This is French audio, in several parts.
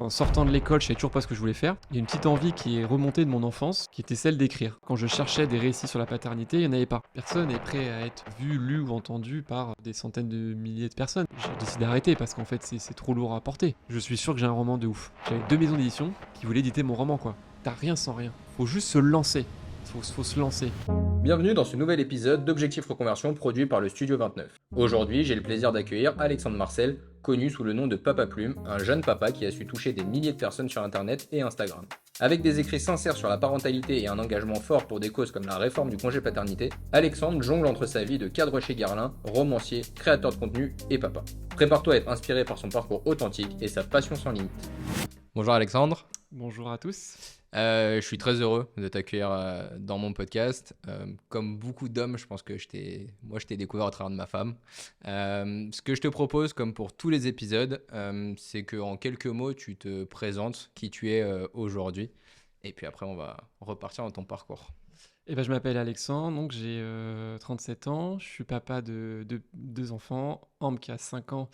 En sortant de l'école, je savais toujours pas ce que je voulais faire. Il y a une petite envie qui est remontée de mon enfance, qui était celle d'écrire. Quand je cherchais des récits sur la paternité, il n'y en avait pas. Personne n'est prêt à être vu, lu ou entendu par des centaines de milliers de personnes. J'ai décidé d'arrêter parce qu'en fait, c'est trop lourd à porter. Je suis sûr que j'ai un roman de ouf. J'avais 2 maisons d'édition qui voulaient éditer mon roman, quoi. T'as rien sans rien. Faut juste se lancer. Faut se lancer. Bienvenue dans ce nouvel épisode d'Objectif Reconversion produit par le Studio 29. Aujourd'hui, j'ai le plaisir d'accueillir Alexandre Marcel, connu sous le nom de Papa Plume, un jeune papa qui a su toucher des milliers de personnes sur Internet et Instagram. Avec des écrits sincères sur la parentalité et un engagement fort pour des causes comme la réforme du congé paternité, Alexandre jongle entre sa vie de cadre chez Guerlain, romancier, créateur de contenu et papa. Prépare-toi à être inspiré par son parcours authentique et sa passion sans limite. Bonjour Alexandre. Bonjour à tous. Je suis très heureux de t'accueillir dans mon podcast. Comme beaucoup d'hommes, je pense que je t'ai découvert au travers de ma femme. Ce que je te propose, comme pour tous les épisodes, c'est qu'en quelques mots, tu te présentes qui tu es aujourd'hui. Et puis après, on va repartir dans ton parcours. Je m'appelle Alexandre, donc j'ai 37 ans. Je suis papa de 2 enfants, Ambre qui a 5 ans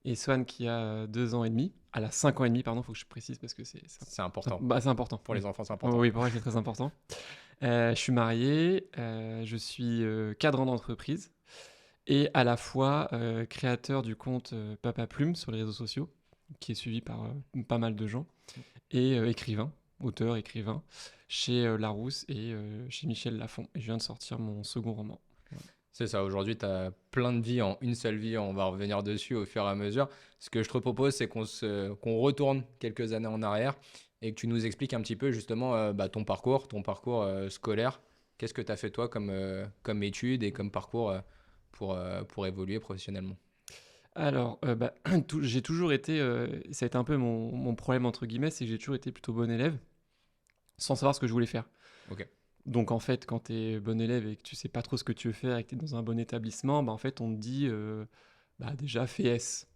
et Swan qui a 2 ans et demi. Elle a 5 ans et demi, pardon, faut que je précise parce que C'est important. c'est important. Pour les enfants, c'est important. Oui, pour elle, c'est très important. Je suis marié, je suis cadre d'entreprise et à la fois créateur du compte Papa Plume sur les réseaux sociaux, qui est suivi par pas mal de gens, et auteur, écrivain, chez Larousse et chez Michel Lafon. Et je viens de sortir mon second roman. C'est ça, aujourd'hui, tu as plein de vies en une seule vie, on va revenir dessus au fur et à mesure. Ce que je te propose, c'est qu'on retourne quelques années en arrière et que tu nous expliques un petit peu justement ton parcours scolaire. Qu'est-ce que tu as fait toi comme études et comme parcours pour évoluer professionnellement? Alors, j'ai toujours été, ça a été un peu mon problème entre guillemets, c'est que j'ai toujours été plutôt bon élève, sans savoir ce que je voulais faire. Ok, Donc en fait, quand tu es bon élève et que tu sais pas trop ce que tu veux faire et que tu es dans un bon établissement, en fait, on te dit déjà fais S.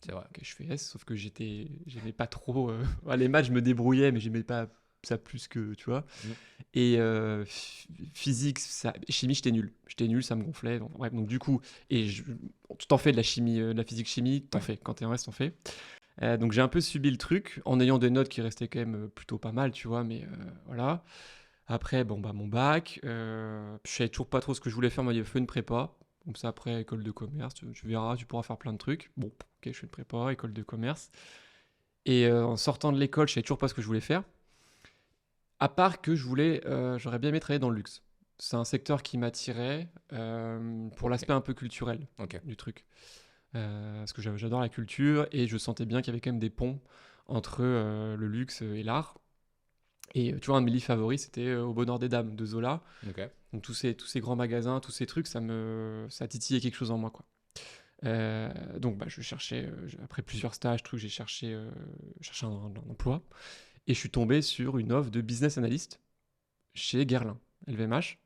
c'est vrai. Ok, je fais S, sauf que j'aimais pas trop. Les maths, je me débrouillais, mais j'aimais pas ça plus que, tu vois. Mm. Et physique, chimie, j'étais nul. J'étais nul, ça me gonflait. Donc, bref, donc du coup, tu t'en fais de la chimie, de la physique-chimie, t'en Ouais. fais. Quand t'es en S, t'en fais. Donc j'ai un peu subi le truc, en ayant des notes qui restaient quand même plutôt pas mal, tu vois, mais voilà. Après, mon bac, je savais toujours pas trop ce que je voulais faire. Moi, il avait fait une prépa. Comme ça, après, école de commerce, tu verras, tu pourras faire plein de trucs. Bon, ok, je fais une prépa, école de commerce. Et en sortant de l'école, je savais toujours pas ce que je voulais faire. À part que j'aurais bien aimé travailler dans le luxe. C'est un secteur qui m'attirait pour l'aspect un peu culturel Ok. du truc. Parce que j'adore la culture et je sentais bien qu'il y avait quand même des ponts entre le luxe et l'art. Et tu vois, un de mes livres favoris, c'était Au bonheur des dames de Zola. Ok. Donc tous ces grands magasins, tous ces trucs, ça titillait quelque chose en moi, quoi. Donc je cherchais, après plusieurs stages, j'ai cherché un emploi. Et je suis tombé sur une offre de business analyst chez Guerlain, LVMH,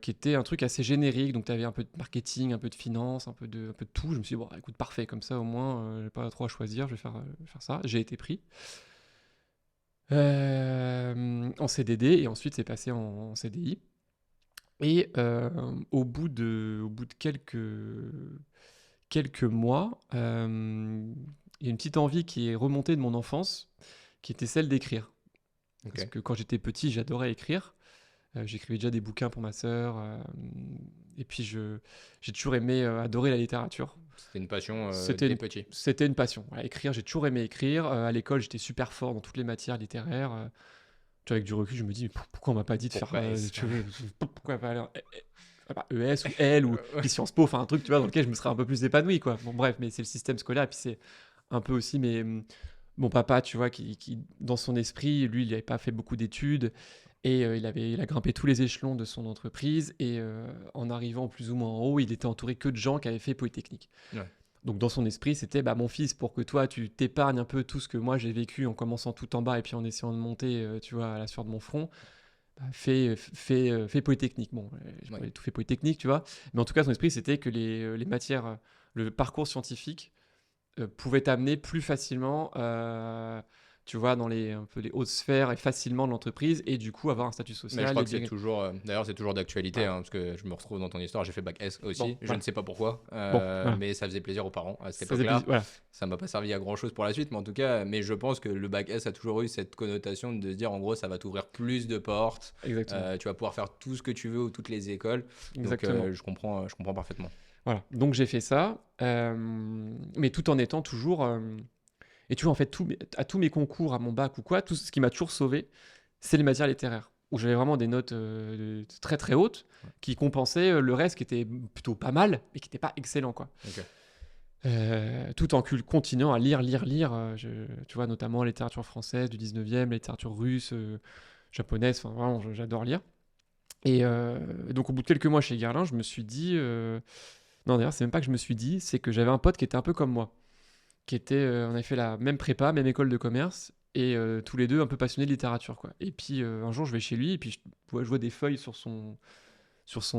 qui était un truc assez générique. Donc tu avais un peu de marketing, un peu de finance, un peu de tout. Je me suis dit, bon, écoute, parfait, comme ça au moins, j'ai pas trop à choisir, je vais faire ça. J'ai été pris. En CDD et ensuite c'est passé en CDI. Et au bout de quelques mois, il y a une petite envie qui est remontée de mon enfance, qui était celle d'écrire. Parce Ok. que quand j'étais petit, j'adorais écrire. J'écrivais déjà des bouquins pour ma sœur. Et puis j'ai toujours aimé, adoré la littérature. C'était une passion C'était dès une, petit. c'était une passion. Voilà, écrire, j'ai toujours aimé écrire. À l'école, j'étais super fort dans toutes les matières littéraires. Tu vois, avec du recul, je me dis, mais pourquoi on m'a pas dit de faire. Pourquoi est-ce Pourquoi pas aller ES ou L ou puis Sciences Po, enfin un truc, tu vois, dans lequel je me serais un peu plus épanoui, quoi. Bon, bref, mais c'est le système scolaire. Et puis c'est un peu aussi mon papa, tu vois, qui, dans son esprit, lui, il n'avait pas fait beaucoup d'études. Et il a grimpé tous les échelons de son entreprise. Et en arrivant plus ou moins en haut, il était entouré que de gens qui avaient fait Polytechnique. Ouais. Donc dans son esprit, c'était mon fils, pour que toi, tu t'épargnes un peu tout ce que moi j'ai vécu en commençant tout en bas et puis en essayant de monter, tu vois, à la sueur de mon front, fais Polytechnique. Bon, j'ai pas Ouais. tout fait Polytechnique, tu vois. Mais en tout cas, son esprit, c'était que les matières, le parcours scientifique pouvait t'amener plus facilement, tu tu vois, dans un peu les hautes sphères et facilement de l'entreprise et du coup avoir un statut Mais social. je crois et que c'est des- toujours, d'ailleurs, c'est toujours d'actualité, Voilà. parce que je me retrouve dans ton histoire. J'ai fait bac S aussi. Bon, Je voilà. ne sais pas pourquoi, Bon, voilà. mais ça faisait plaisir aux parents à cette Ça faisait plaisir. époque-là. Voilà, Ça m'a pas servi à grand chose pour la suite, mais en tout cas, mais je pense que le bac S a toujours eu cette connotation de se dire, en gros, ça va t'ouvrir plus de portes. exactement. Tu vas pouvoir faire tout ce que tu veux ou toutes les écoles. Donc, Exactement. je comprends parfaitement. Voilà. Donc j'ai fait ça, mais tout en étant toujours. Et tu vois, en fait, à tous mes concours, à mon bac ou quoi, tout ce qui m'a toujours sauvé, c'est les matières littéraires, où j'avais vraiment des notes très très hautes qui compensaient le reste qui était plutôt pas mal, mais qui n'était pas excellent, quoi. Ok. Tout en continuant à lire, tu vois, notamment la littérature française du 19e, la littérature russe, japonaise, enfin vraiment, j'adore lire. Et donc au bout de quelques mois chez Guerlain, je me suis dit... Non, d'ailleurs, c'est même pas que je me suis dit, c'est que j'avais un pote qui était un peu comme moi, on avait fait la même prépa, même école de commerce, et tous les deux un peu passionnés de littérature, quoi. Et puis un jour, je vais chez lui, et puis je vois des feuilles sur son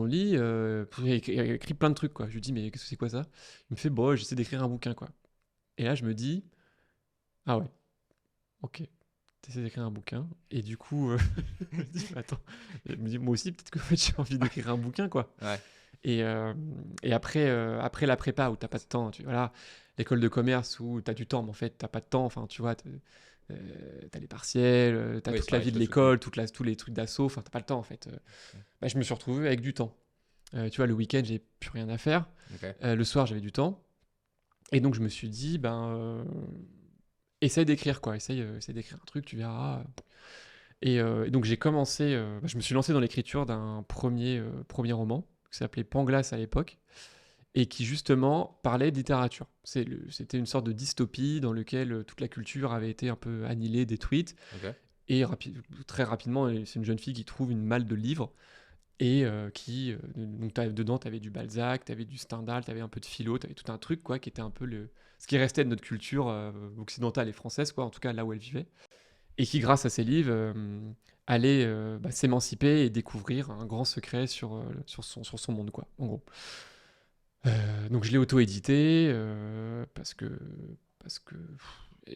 lit, il a écrit plein de trucs, quoi. Je lui dis, mais qu'est-ce que c'est quoi ça? Il me fait, bon, j'essaie d'écrire un bouquin, quoi. Et là, je me dis, ah ouais, ok, t'essaies d'écrire un bouquin, et du coup, je me dis, mais attends, je me dis, moi aussi, peut-être que en fait, j'ai envie d'écrire un bouquin, quoi. Ouais. Et après la prépa où t'as pas de temps, voilà, l'école de commerce où t'as du temps, mais en fait t'as pas de temps, enfin tu vois, t'as les partiels, t'as Oui, toute ça la vie reste de soutenu. l'école, tous les trucs d'assaut, enfin t'as pas le temps en fait. Bah, je me suis retrouvé avec du temps. Tu vois, le week-end j'ai plus rien à faire, Ok. le soir j'avais du temps, et donc je me suis dit, essaye d'écrire quoi, essaye d'écrire un truc, tu verras. Et donc j'ai commencé, je me suis lancé dans l'écriture d'un premier roman qui s'appelait Panglas à l'époque et qui justement parlait de littérature. C'était une sorte de dystopie dans laquelle toute la culture avait été un peu annihilée, détruite. Ok. Et très rapidement, c'est une jeune fille qui trouve une malle de livres et donc dedans, tu avais du Balzac, tu avais du Stendhal, tu avais un peu de philo, tu avais tout un truc quoi, qui était un peu ce qui restait de notre culture occidentale et française, quoi, en tout cas là où elle vivait. Et qui, grâce à ses livres, allait s'émanciper et découvrir un grand secret sur son monde, quoi, en gros. Donc je l'ai auto-édité parce que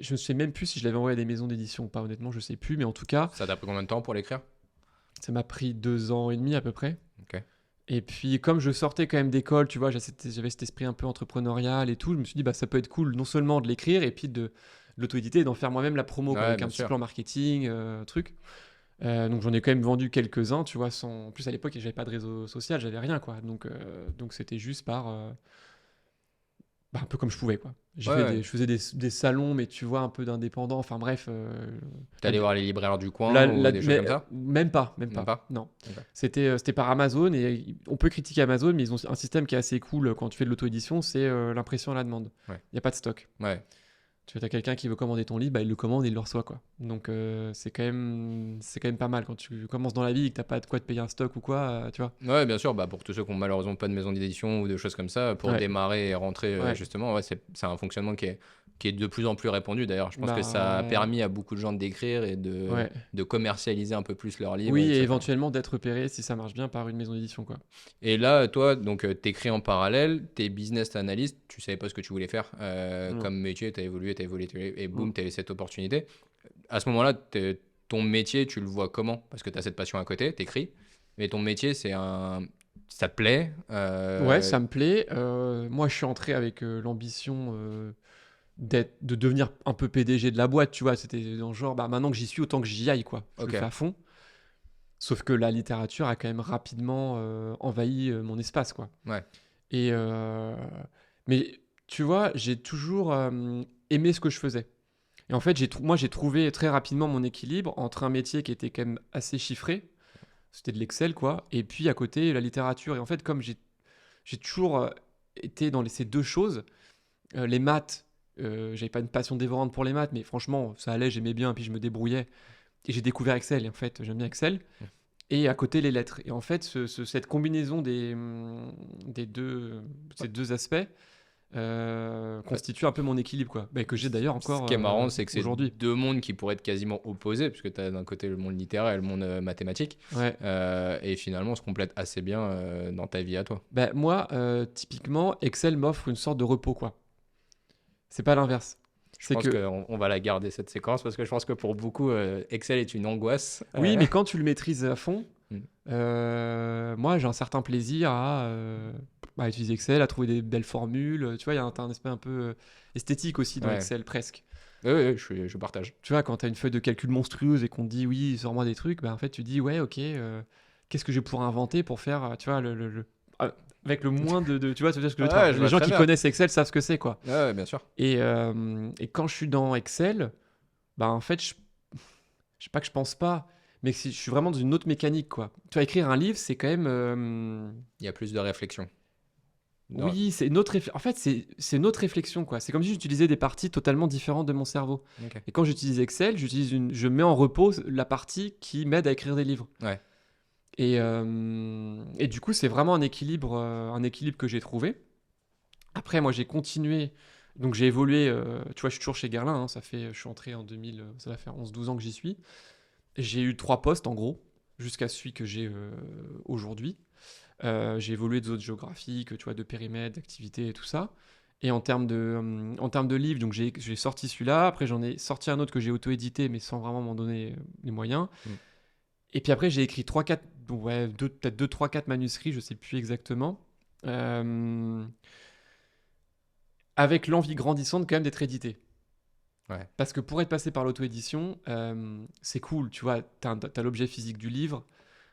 je ne sais même plus si je l'avais envoyé à des maisons d'édition ou pas, honnêtement, je sais plus, mais en tout cas, Ça t'a pris combien de temps pour l'écrire? ça m'a pris 2 ans et demi à peu près. Ok. Et puis, comme je sortais quand même d'école, tu vois, j'avais cet esprit un peu entrepreneurial et tout, je me suis dit, bah, ça peut être cool non seulement de l'écrire et puis de l'auto-éditer et d'en faire moi-même la promo, quoi, Ouais, avec un bien petit sûr. plan marketing, truc. Donc j'en ai quand même vendu quelques-uns, tu vois, en plus à l'époque, j'avais pas de réseau social, j'avais rien, quoi. Donc c'était juste un peu comme je pouvais, quoi. Ouais. Je faisais des salons, mais tu vois, un peu d'indépendants, enfin bref. T'allais voir les libraires du coin ou des choses comme ça? Même pas, Même pas? non. Ok. C'était par Amazon, et on peut critiquer Amazon, mais ils ont un système qui est assez cool quand tu fais de l'auto-édition, c'est l'impression à la demande. Ouais. Il n'y a pas de stock. Ouais. Tu as quelqu'un qui veut commander ton livre, bah, il le commande et il le reçoit, quoi. Donc c'est quand même pas mal quand tu commences dans la vie et que t'as pas de quoi te payer un stock ou quoi, tu vois. Ouais, bien sûr, bah, pour tous ceux qui ont malheureusement pas de maison d'édition ou de choses comme ça, pour Ouais. démarrer et rentrer Ouais. justement, ouais, c'est un fonctionnement qui est de plus en plus répandu d'ailleurs. Je pense que ça a Bah, permis à beaucoup de gens d'écrire et ouais. de commercialiser un peu plus leurs livres, Oui, et etc. éventuellement d'être repéré si ça marche bien par une maison d'édition, quoi. Et là, toi, donc, t'écris en parallèle, t'es business analyst, tu savais pas ce que tu voulais faire Non. comme métier, t'as évolué, et boum, Mm. t'avais cette opportunité. À ce moment-là, ton métier, tu le vois comment? Parce que t'as cette passion à côté, t'écris, mais ton métier, ça te plaît? Ouais, ça me plaît. Moi, je suis entré avec l'ambition de devenir un peu PDG de la boîte, tu vois. C'était dans le genre, bah, maintenant que j'y suis, autant que j'y aille, quoi. Je Ok. le fais à fond. Sauf que la littérature a quand même rapidement envahi mon espace, quoi. Ouais. Et, mais tu vois, j'ai toujours aimé ce que je faisais. Et en fait, moi, j'ai trouvé très rapidement mon équilibre entre un métier qui était quand même assez chiffré, c'était de l'Excel, quoi, et puis à côté, la littérature. Et en fait, comme j'ai toujours été dans ces deux choses, les maths, j'avais pas une passion dévorante pour les maths, mais franchement, ça allait, j'aimais bien, puis je me débrouillais. Et j'ai découvert Excel, et en fait, j'aime bien Excel. Et à côté, les lettres. Et en fait, cette combinaison ces deux aspects constitue un peu mon équilibre, quoi. Bah, que j'ai d'ailleurs Ce encore qui est marrant, c'est que c'est aujourd'hui. deux mondes qui pourraient être quasiment opposés, puisque tu as d'un côté le monde littéraire et le monde mathématique, Ouais. et finalement on se complète assez bien dans ta vie à toi. Bah, moi, typiquement, Excel m'offre une sorte de repos, quoi. C'est pas l'inverse. Je C'est pense que qu'on va la garder cette séquence parce que je pense que pour beaucoup, Excel est une angoisse. oui, mais quand tu le maîtrises à fond, Mm. moi j'ai un certain plaisir à utiliser Excel, à trouver des belles formules. Tu vois, il y a un aspect un peu esthétique aussi dans Ouais. Excel presque. Oui, je partage. Tu vois, quand tu as une feuille de calcul monstrueuse et qu'on te dit oui, sors-moi des trucs, bah, en fait tu dis ouais, ok, qu'est-ce que je pourrais inventer pour faire, tu vois, euh, avec le moins tu vois ce que je veux dire. Ouais, je Les vois gens très qui bien. connaissent Excel savent ce que c'est, quoi. Ouais, bien sûr. Et quand je suis dans Excel, bah en fait, je sais pas que je pense pas, mais je suis vraiment dans une autre mécanique, quoi. Tu vois, écrire un livre, c'est quand même. Il y a plus de réflexion. Non. Oui, c'est une autre en fait, c'est une autre réflexion, quoi. C'est comme si j'utilisais des parties totalement différentes de mon cerveau. Ok. Et quand j'utilise Excel, je mets en repos la partie qui m'aide à écrire des livres. Ouais. Et du coup, c'est vraiment un équilibre que j'ai trouvé. Après, moi, j'ai continué. Donc, j'ai évolué. Tu vois, je suis toujours chez Guerlain. Je suis entré en 2000. Ça va faire 11-12 ans que j'y suis. J'ai eu 3 postes, en gros, jusqu'à celui que j'ai aujourd'hui. J'ai évolué de zone géographique, tu vois, de périmètre, d'activité et tout ça. Et en termes de livres, donc j'ai sorti celui-là. Après, j'en ai sorti un autre que j'ai auto-édité, mais sans vraiment m'en donner les moyens. Mm. Et puis après, j'ai écrit 3-4, ouais, peut-être 2, 3, 4 manuscrits, je sais plus exactement. Euh, avec l'envie grandissante quand même d'être édité. Ouais. Parce que pour être passé par l'auto-édition, c'est cool, tu vois, t'as l'objet physique du livre,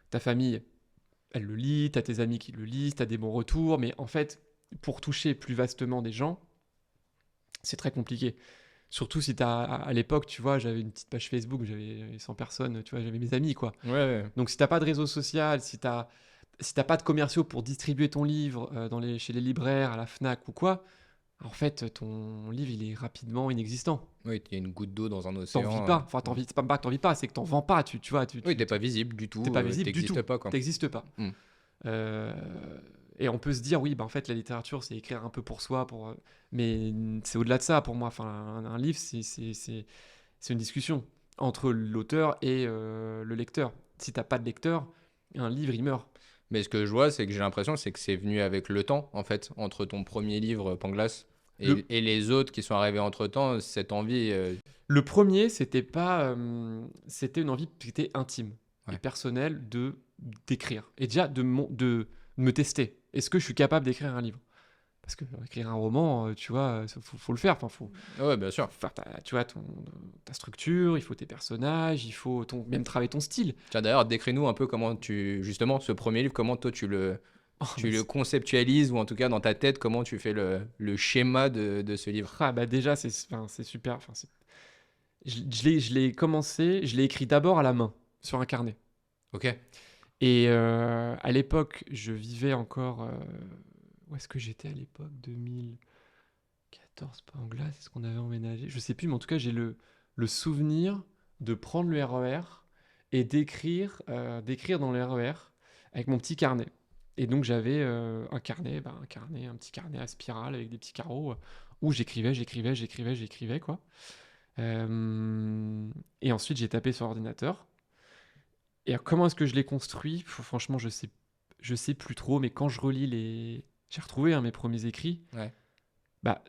ta famille, elle le lit, t'as tes amis qui le lisent, t'as des bons retours, mais en fait, pour toucher plus vastement des gens, c'est très compliqué. Surtout si à l'époque, tu vois, j'avais une petite page Facebook, j'avais 100 personnes, tu vois, j'avais mes amis, quoi. Ouais. Donc si t'as pas de réseau social, si t'as pas de commerciaux pour distribuer ton livre chez les libraires, à la Fnac ou quoi, en fait, ton livre, il est rapidement inexistant. Oui, il y a une goutte d'eau dans un T'en vis océan. pas. Enfin, c'est pas que t'en vis pas, c'est que t'en vends pas, tu vois. Oui, t'es pas visible du T'es tout. pas visible du T'existes tout. pas, quoi. T'existes pas. Mm. Euh, et on peut se dire, oui, bah, en fait, la littérature, c'est écrire un peu pour soi, mais c'est au-delà de ça pour moi. Enfin, un livre, c'est une discussion entre l'auteur et le lecteur. Si t'as pas de lecteur, un livre, il meurt. Mais ce que je vois, c'est que j'ai l'impression c'est que c'est venu avec le temps, en fait, entre ton premier livre, Panglas, Le, et les autres qui sont arrivés entre-temps, cette envie... le premier, c'était une envie qui était intime et Ouais. personnelle d'écrire. Et déjà, de me tester. Est-ce que je suis capable d'écrire un livre? Parce que écrire un roman, tu vois, faut le faire. Enfin, faut Ouais, bien sûr. faire tu vois, ta structure, il faut tes personnages, il faut même travailler ton style. Tiens, d'ailleurs, décris-nous un peu comment justement, ce premier livre, comment toi Oh, tu mais le conceptualises, ou en tout cas dans ta tête, comment tu fais le schéma de ce livre. bah déjà, c'est super. Enfin, je l'ai commencé, je l'ai écrit d'abord à la main, sur un carnet. Ok. Et à l'époque, je vivais encore. Où est-ce que j'étais à l'époque? 2014, pas en glace, est-ce qu'on avait emménagé? Je sais plus, mais en tout cas, j'ai le souvenir de prendre le RER et d'écrire dans le RER avec mon petit carnet. Et donc, j'avais un carnet, un petit carnet à spirale avec des petits carreaux où j'écrivais, quoi. Et ensuite, j'ai tapé sur ordinateur. Et alors, comment est-ce que je l'ai construit? Franchement, je sais plus trop, mais quand je relis j'ai retrouvé mes premiers écrits, Ouais. bah,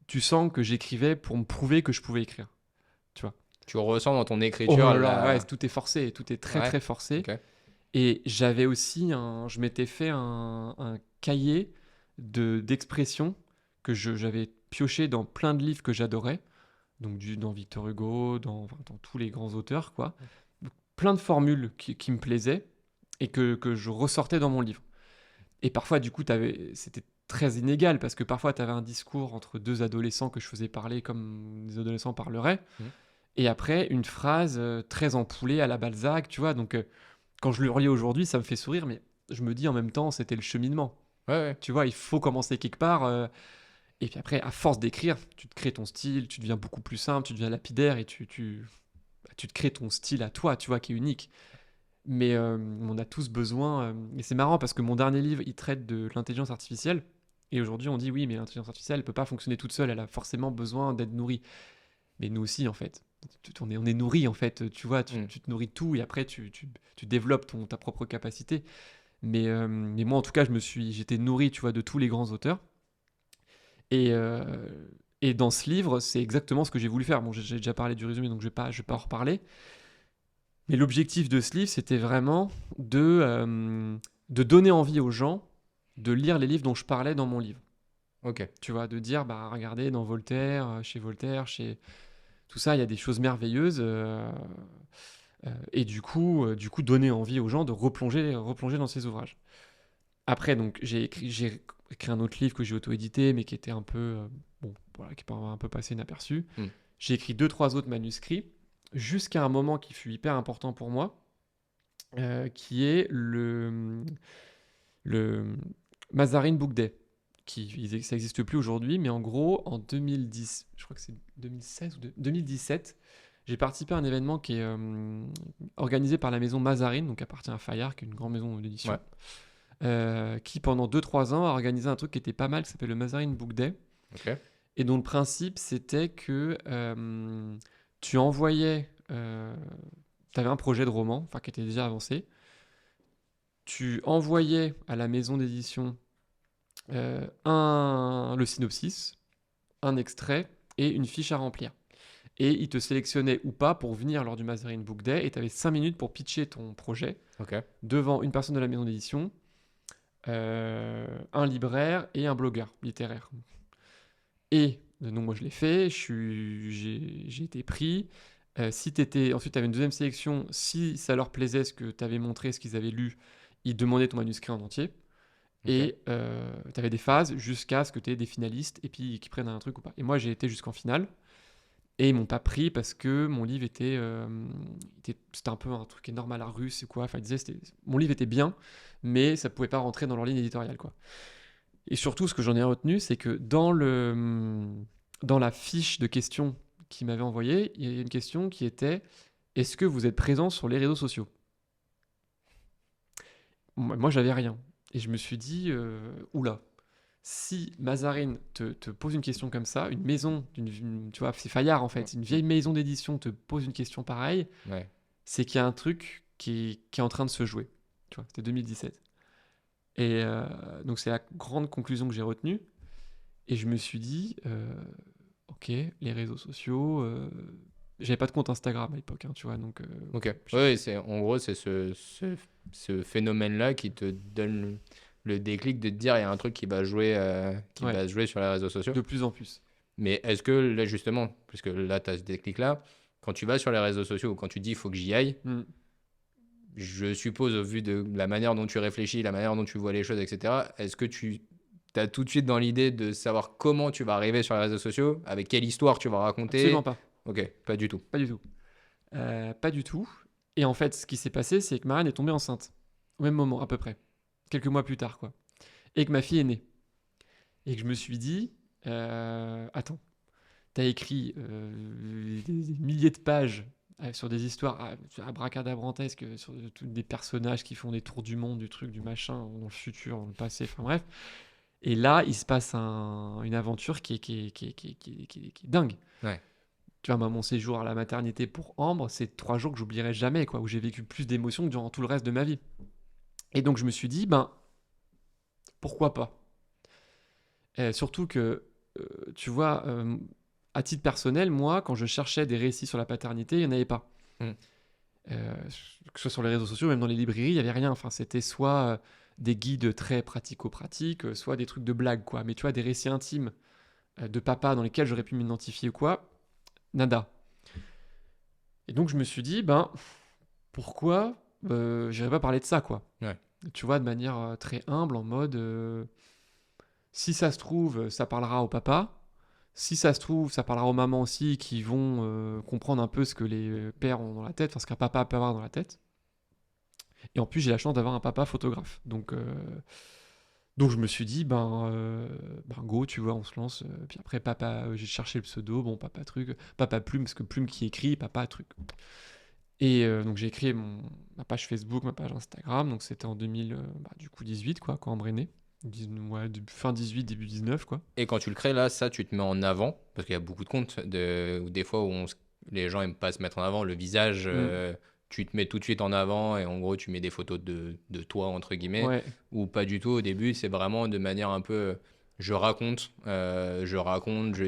tu sens que j'écrivais pour me prouver que je pouvais écrire. Tu vois. Tu ressens dans ton Oh écriture là là, ouais, la... tout est forcé, tout est très Ouais. très forcé. Ok. Et j'avais aussi je m'étais fait un cahier d'expressions que j'avais pioché dans plein de livres que j'adorais. Donc dans Victor Hugo, enfin, dans tous les grands auteurs, quoi. Plein de formules qui me plaisaient et que je ressortais dans mon livre. Et parfois, du coup, c'était très inégal parce que parfois, tu avais un discours entre deux adolescents que je faisais parler comme des adolescents parleraient. Mhm. Et après, une phrase très empoulée à la Balzac, tu vois. Donc, quand je le relis aujourd'hui, ça me fait sourire, mais je me dis en même temps, c'était le cheminement. Ouais. Tu vois, il faut commencer quelque part. Et puis après, à force d'écrire, tu te crées ton style, tu deviens beaucoup plus simple, tu deviens lapidaire et tu te crées ton style à toi, tu vois, qui est unique. Mais on a tous besoin. Et c'est marrant parce que mon dernier livre, il traite de l'intelligence artificielle. Et aujourd'hui, on dit oui, mais l'intelligence artificielle, elle peut pas fonctionner toute seule. Elle a forcément besoin d'être nourrie. Mais nous aussi, en fait. On est nourri, en fait. Tu vois, tu te nourris de tout et après, tu développes ta propre capacité. Mais moi, en tout cas, j'étais nourri, tu vois, de tous les grands auteurs. Et, Et dans ce livre, c'est exactement ce que j'ai voulu faire. Bon, j'ai déjà parlé du résumé, donc je vais pas en reparler. Mais l'objectif de ce livre, c'était vraiment de donner envie aux gens de lire les livres dont je parlais dans mon livre. Ok. Tu vois, de dire, bah regardez, dans Voltaire, chez tout ça, il y a des choses merveilleuses. Et du coup, donner envie aux gens de replonger dans ces ouvrages. Après, donc, j'ai écrit un autre livre que j'ai auto-édité, mais qui était un peu, bon, voilà, qui est un peu passé inaperçu. J'ai écrit 2-3 autres manuscrits, jusqu'à un moment qui fut hyper important pour moi, qui est le Mazarine Book Day. Ça n'existe plus aujourd'hui, mais en gros, en 2010, je crois que c'est 2016 ou 2017, j'ai participé à un événement qui est organisé par la maison Mazarine, donc appartient à Fayard, qui est une grande maison d'édition, qui pendant 2-3 ans a organisé un truc qui était pas mal, qui s'appelle le Mazarine Book Day. Ok. Et dont le principe, c'était que tu envoyais... tu avais un projet de roman, qui était déjà avancé. Tu envoyais à la maison d'édition le synopsis, un extrait et une fiche à remplir. Et ils te sélectionnaient ou pas pour venir lors du Mazarine Book Day, et tu avais 5 minutes pour pitcher ton projet devant une personne de la maison d'édition, un libraire et un blogueur littéraire. Et donc moi je l'ai fait, j'ai été pris. Ensuite, tu avais une deuxième sélection. Si ça leur plaisait ce que tu avais montré, ce qu'ils avaient lu, ils demandaient ton manuscrit en entier. Et tu avais des phases jusqu'à ce que tu aies des finalistes et puis qu'ils prennent un truc ou pas. Et moi, j'ai été jusqu'en finale. Et ils m'ont pas pris parce que mon livre c'était un peu un truc énorme à la russe, quoi. Enfin, ils disaient mon livre était bien, mais ça pouvait pas rentrer dans leur ligne éditoriale, quoi. Et surtout, ce que j'en ai retenu, c'est que dans la fiche de questions qu'ils m'avaient envoyée, il y a une question qui était « Est-ce que vous êtes présent sur les réseaux sociaux ?» Moi, j'avais rien. Et je me suis dit « Oula, si Mazarine te pose une question comme ça, une maison, tu vois, c'est Fayard en fait, une vieille maison d'édition te pose une question pareille, c'est qu'il y a un truc qui est en train de se jouer. » Tu vois, c'était 2017. Et donc c'est la grande conclusion que j'ai retenue. Et je me suis dit, ok, les réseaux sociaux, j'avais pas de compte Instagram à l'époque, tu vois, donc... Ok. Oui, en gros, c'est ce phénomène-là qui te donne le déclic de te dire il y a un truc qui va jouer, va se jouer sur les réseaux sociaux. De plus en plus. Mais est-ce que là, justement, puisque là, tu as ce déclic-là, quand tu vas sur les réseaux sociaux ou quand tu dis il faut que j'y aille, je suppose, au vu de la manière dont tu réfléchis, la manière dont tu vois les choses, etc., est-ce que tu as tout de suite dans l'idée de savoir comment tu vas arriver sur les réseaux sociaux, avec quelle histoire tu vas raconter? Absolument pas. Ok, pas du tout. Pas du tout. Pas du tout. Et en fait, ce qui s'est passé, c'est que Marianne est tombée enceinte. Au même moment, à peu près. Quelques mois plus tard, quoi. Et que ma fille est née. Et que je me suis dit, attends, t'as écrit des milliers de pages sur des histoires abracadabrantesques, sur des personnages qui font des tours du monde, du truc, du machin, dans le futur, dans le passé, enfin bref. Et là, il se passe une aventure qui est dingue. Ouais. Tu vois, mon séjour à la maternité pour Ambre, c'est 3 jours que j'oublierai jamais, quoi, où j'ai vécu plus d'émotions que durant tout le reste de ma vie. Et donc je me suis dit, pourquoi pas? Surtout que, tu vois, à titre personnel, moi, quand je cherchais des récits sur la paternité, il n'y en avait pas. Que ce soit sur les réseaux sociaux, même dans les librairies, il n'y avait rien. Enfin, c'était soit des guides très pratico-pratiques, soit des trucs de blague, quoi. Mais tu vois, des récits intimes de papa dans lesquels j'aurais pu m'identifier ou quoi, nada. Et donc je me suis dit, pourquoi j'irais pas parler de ça, quoi. Ouais. Tu vois, de manière très humble, en mode, si ça se trouve, ça parlera au papa. Si ça se trouve, ça parlera aux mamans aussi qui vont comprendre un peu ce que les pères ont dans la tête, enfin ce qu'un papa peut avoir dans la tête. Et en plus, j'ai la chance d'avoir un papa photographe. Donc je me suis dit, go, tu vois, on se lance. Puis après, papa, j'ai cherché le pseudo, papa truc, papa plume, parce que plume qui écrit, papa truc. Et donc j'ai créé ma page Facebook, ma page Instagram, donc c'était en 2018, quoi, quand Ambre est née. Fin 18, début 19, quoi. Et quand tu le crées, là, ça, tu te mets en avant, parce qu'il y a beaucoup de comptes, des fois où les gens n'aiment pas se mettre en avant, le visage, tu te mets tout de suite en avant, et en gros, tu mets des photos de toi, entre guillemets, ou pas du tout. Au début, c'est vraiment de manière un peu Je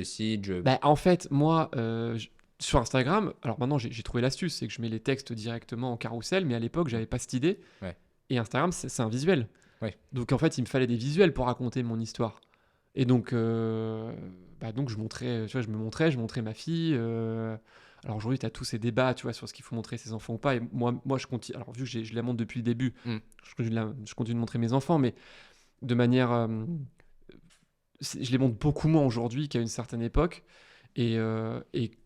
cite, je... Bah, en fait, moi, sur Instagram, alors maintenant j'ai trouvé l'astuce, c'est que je mets les textes directement en carrousel, mais à l'époque, j'avais pas cette idée. Ouais, Et Instagram, c'est un visuel. ouais, Donc en fait, il me fallait des visuels pour raconter mon histoire. Et donc, donc je montrais, tu vois, je montrais ma fille. Alors aujourd'hui, tu as tous ces débats, tu vois, sur ce qu'il faut montrer ses enfants ou pas. Et moi je continue. Alors vu que je la montre depuis le début, mm, je continue de montrer mes enfants, mais de manière, je les montre beaucoup moins aujourd'hui qu'à une certaine époque. Et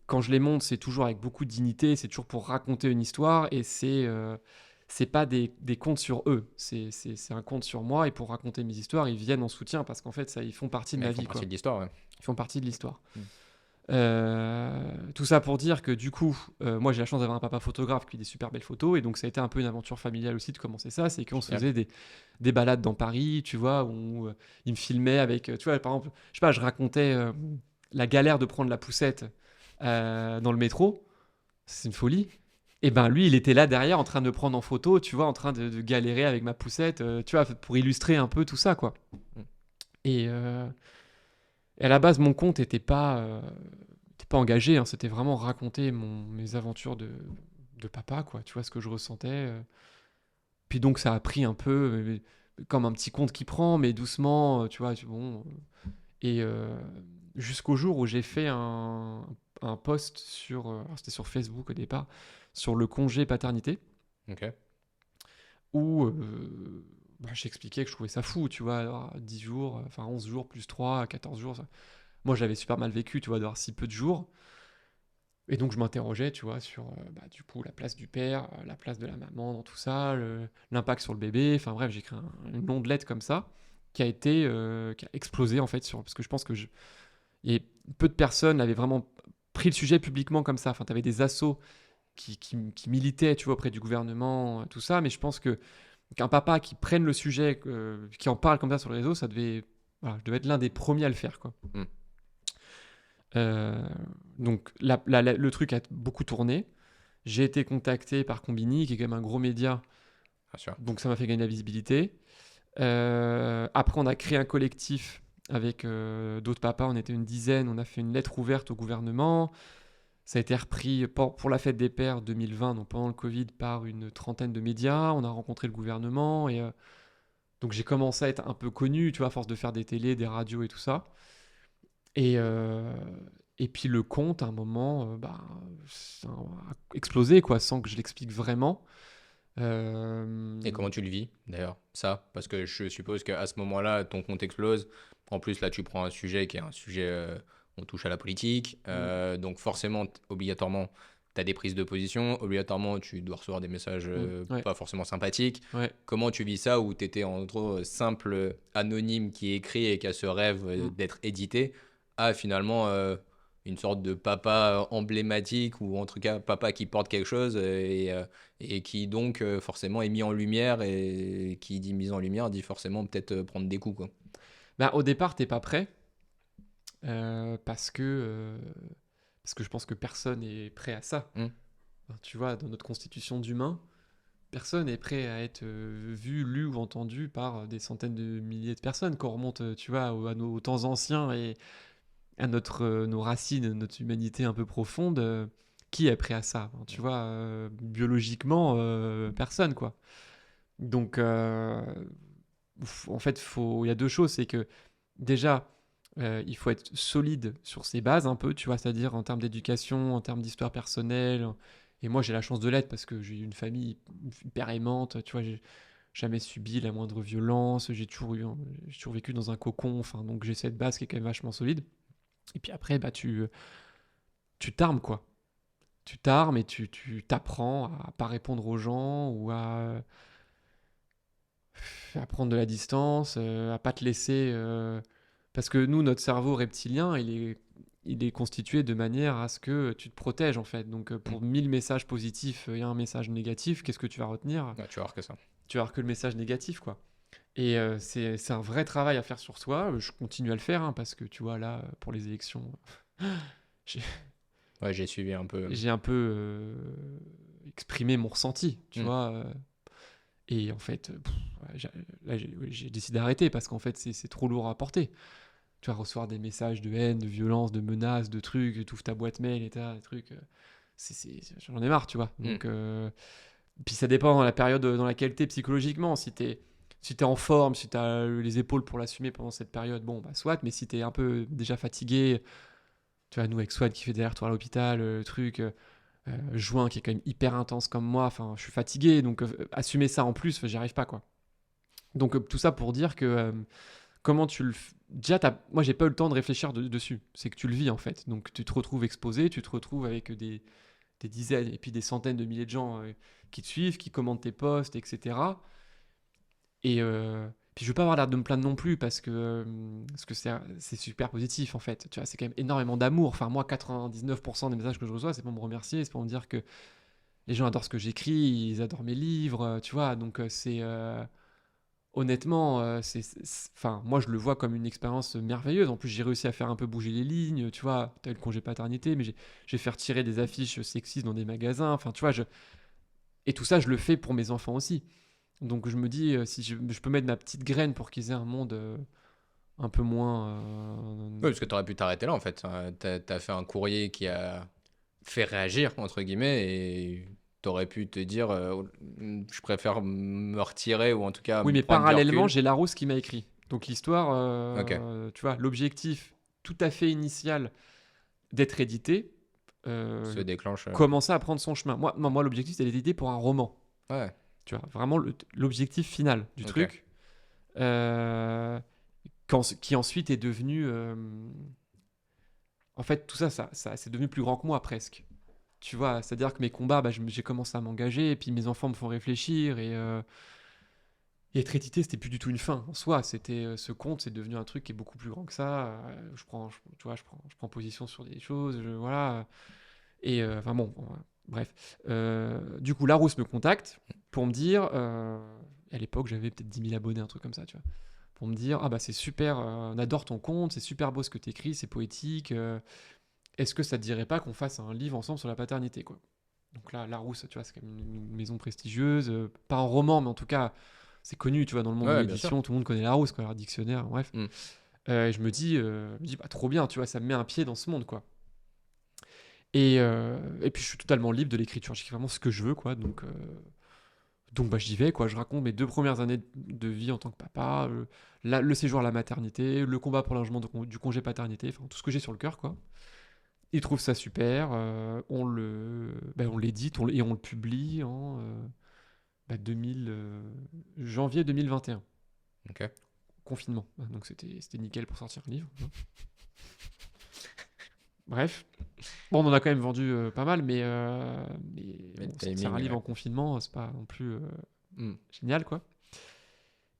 quand je les montre, c'est toujours avec beaucoup de dignité, c'est toujours pour raconter une histoire, et c'est pas des contes sur eux, c'est un conte sur moi, et pour raconter mes histoires, ils viennent en soutien, parce qu'en fait, ça, ils font partie de mais ma ils font vie, partie quoi. de l'histoire, ouais. Ils font partie de l'histoire. Mm. Tout ça pour dire que du coup, moi j'ai la chance d'avoir un papa photographe qui fait des super belles photos, et donc ça a été un peu une aventure familiale aussi de commencer ça, c'est qu'on se Génial. faisait des balades dans Paris, tu vois, où il me filmait avec, tu vois, par exemple, je sais pas, je racontais la galère de prendre la poussette dans le métro, c'est une folie. Et ben lui, il était là derrière en train de me prendre en photo, tu vois, en train de galérer avec ma poussette, tu vois, pour illustrer un peu tout ça, quoi. Mm. Et, et à la base, mon compte était pas engagé, hein, c'était vraiment raconter mes aventures de papa, quoi, tu vois, ce que je ressentais. Puis donc ça a pris un peu comme un petit compte qui prend, mais doucement, tu vois, bon. Et jusqu'au jour où j'ai fait un post sur, alors c'était sur Facebook au départ, sur le congé paternité, Ok. où j'expliquais que je trouvais ça fou, tu vois, alors, 10 jours, enfin 11 jours plus 3, 14 jours. Moi, j'avais super mal vécu, tu vois, d'avoir si peu de jours. Et donc, je m'interrogeais, tu vois, sur du coup la place du père, la place de la maman dans tout ça, l'impact sur le bébé. Enfin bref, j'ai écrit une longue lettre comme ça qui a explosé en fait parce que je pense que et peu de personnes avaient vraiment pris le sujet publiquement comme ça. Enfin, tu avais des assos qui militaient, tu vois, auprès du gouvernement, tout ça. Mais je pense qu'un papa qui prenne le sujet, qui en parle comme ça sur les réseaux, voilà, je devais être l'un des premiers à le faire, quoi. Mm. Euh, donc le truc a beaucoup tourné. J'ai été contacté par Combini, qui est quand même un gros média, Bien sûr. donc ça m'a fait gagner la visibilité. Après, on a créé un collectif avec d'autres papas, on était une dizaine, on a fait une lettre ouverte au gouvernement. Ça a été repris pour la fête des pères 2020, donc pendant le Covid, par une trentaine de médias. On a rencontré le gouvernement, et donc j'ai commencé à être un peu connu, tu vois, à force de faire des télés, des radios et tout ça. Et, euh, et puis le compte, à un moment, ça a explosé, quoi, sans que je l'explique vraiment. Et Euh, comment tu le vis, d'ailleurs, ça? Parce que je suppose qu'à ce moment-là, ton compte explose. En plus, là, tu prends un sujet qui est un sujet, on touche à la politique. mm, Donc forcément, obligatoirement, tu as des prises de position. Obligatoirement, tu dois recevoir des messages ouais, pas forcément sympathiques. ouais, Comment tu vis ça où tu étais en gros simple anonyme qui écrit et qui a ce rêve mm. d'être édité à finalement une sorte de papa emblématique ou en tout cas papa qui porte quelque chose et qui donc forcément est mis en lumière et qui dit mise en lumière dit forcément peut-être prendre des coups quoi. Bah, au départ, t'es pas prêt, parce que je pense que personne n'est prêt à ça. Hmm, Enfin, tu vois, dans notre constitution d'humain, personne n'est prêt à être vu, lu ou entendu par des centaines de milliers de personnes. Quand on remonte, tu vois, à nos temps anciens et à nos racines, notre humanité un peu profonde, qui est prêt à ça? Enfin, tu vois, biologiquement, personne, quoi. Donc, en fait, il y a deux choses. C'est que déjà, il faut être solide sur ses bases un peu, tu vois, c'est-à-dire en termes d'éducation, en termes d'histoire personnelle. Et moi, j'ai la chance de l'être parce que j'ai une famille hyper aimante, tu vois, j'ai jamais subi la moindre violence, j'ai toujours vécu dans un cocon, enfin, donc j'ai cette base qui est quand même vachement solide. Et puis après, bah, tu t'armes, quoi. Tu t'armes et tu t'apprends à pas répondre aux gens ou à prendre de la distance, à pas te laisser. Parce que nous, notre cerveau reptilien, il est constitué de manière à ce que tu te protèges, en fait. Donc, hmm. pour 1000 messages positifs et un message négatif, qu'est-ce que tu vas retenir? Ouais, tu vas voir que ça. Tu vas avoir que le message négatif, quoi. Et c'est un vrai travail à faire sur soi. Je continue à le faire, hein, parce que tu vois, là, pour les élections, j'ai Ouais, j'ai suivi un peu. j'ai un peu exprimé mon ressenti, tu Hmm. vois. Et en fait, ouais, j'ai décidé d'arrêter parce qu'en fait, c'est trop lourd à porter. tu vas recevoir des messages de haine, de violence, de menaces, de trucs, tu ouvres ta boîte mail et t'as des trucs. J'en ai marre, tu vois. Donc, puis ça dépend de la période dans laquelle t'es psychologiquement. Si t'es en forme, si t'as les épaules pour l'assumer pendant cette période, bon, bah soit, mais si t'es un peu déjà fatigué, tu vois, nous avec Swan qui fait derrière toi à l'hôpital, Juin qui est quand même hyper intense comme moi, enfin, je suis fatigué, donc assumer ça en plus, j'y arrive pas, quoi. Donc tout ça pour dire que comment tu le... Déjà, moi, j'ai pas eu le temps de réfléchir dessus. C'est que tu le vis, en fait. Donc tu te retrouves exposé, tu te retrouves avec des dizaines et puis des centaines de milliers de gens qui te suivent, qui commentent tes posts, etc. Et puis je veux pas avoir l'air de me plaindre non plus parce que c'est super positif en fait. Tu vois, c'est quand même énormément d'amour. Enfin moi, 99% des messages que je reçois, c'est pour me remercier, c'est pour me dire que les gens adorent ce que j'écris, ils adorent mes livres, tu vois. Donc honnêtement, enfin moi je le vois comme une expérience merveilleuse. En plus j'ai réussi à faire un peu bouger les lignes, tu vois. T'as eu le congé paternité, mais j'ai fait retirer des affiches sexistes dans des magasins. Enfin tu vois, et tout ça je le fais pour mes enfants aussi. Donc je me dis, si je peux mettre ma petite graine pour qu'ils aient un monde un peu moins... Oui, parce que tu aurais pu t'arrêter là en fait. T'as fait un courrier qui a fait réagir, entre guillemets, et t'aurais pu te dire je préfère me retirer ou en tout cas Oui, mais prendre du parallèlement, recul. j'ai Larousse qui m'a écrit. Donc l'histoire, Ok. tu vois, l'objectif tout à fait initial d'être édité Se déclenche. commençait à prendre son chemin. Moi l'objectif, c'était d'être édité pour un roman. Ouais, Tu vois, vraiment l'objectif final du ok. truc, euh, qui ensuite est devenu... en fait, tout ça c'est devenu plus grand que moi presque. Tu vois, c'est-à-dire que mes combats, bah, j'ai commencé à m'engager, et puis mes enfants me font réfléchir, et être édité, c'était plus du tout une fin en soi. C'était ce conte, c'est devenu un truc qui est beaucoup plus grand que ça. Tu vois, je prends position sur des choses, voilà. Et enfin bon, bref. Du coup, Larousse me contacte pour me dire, à l'époque, j'avais peut-être 10 000 abonnés, un truc comme ça, tu vois. Pour me dire, ah bah c'est super, on adore ton compte, c'est super beau ce que t'écris, c'est poétique. Est-ce que ça te dirait pas qu'on fasse un livre ensemble sur la paternité, quoi. Donc là, Larousse, tu vois, c'est quand même une maison prestigieuse, pas un roman, mais en tout cas, c'est connu, tu vois, dans le monde de Ouais, bien sûr. l'édition, tout le monde connaît Larousse, quoi, leur dictionnaire, bref. Mm. Et je me dis, bah trop bien, tu vois, ça me met un pied dans ce monde, quoi. Et puis je suis totalement libre de l'écriture, j'écris vraiment ce que je veux, quoi. Donc bah, j'y vais, quoi. Je raconte mes 2 premières années de vie en tant que papa, le séjour à la maternité, le combat pour l'allongement du congé paternité, enfin tout ce que j'ai sur le cœur, quoi. Ils trouvent ça super, on l'édite et on le publie en janvier 2021, Ok. confinement. Donc c'était nickel pour sortir un livre, hein. Bref, bon, on en a quand même vendu pas mal, Mais le bon, sortir un timing, livre ouais. en confinement, c'est pas non plus Mm. génial, quoi.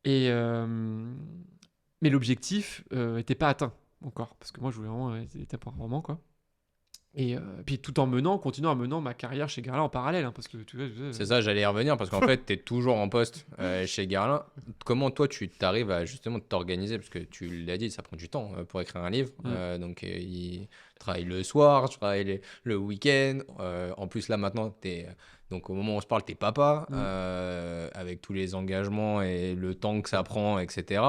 Et mais l'objectif était pas atteint encore, parce que moi je voulais vraiment étape par moment, quoi. Et puis tout en continuant à mener ma carrière chez Guerlain en parallèle, hein, parce que tu vois, C'est ça, j'allais y revenir parce qu'en fait, tu es toujours en poste chez Guerlain. Comment toi, tu t'arrives à justement t'organiser? Parce que tu l'as dit, ça prend du temps pour écrire un livre. Donc, il travaille le soir, tu travailles le week-end. En plus, là, maintenant, donc au moment où on se parle, t'es papa, avec tous les engagements et le temps que ça prend, etc.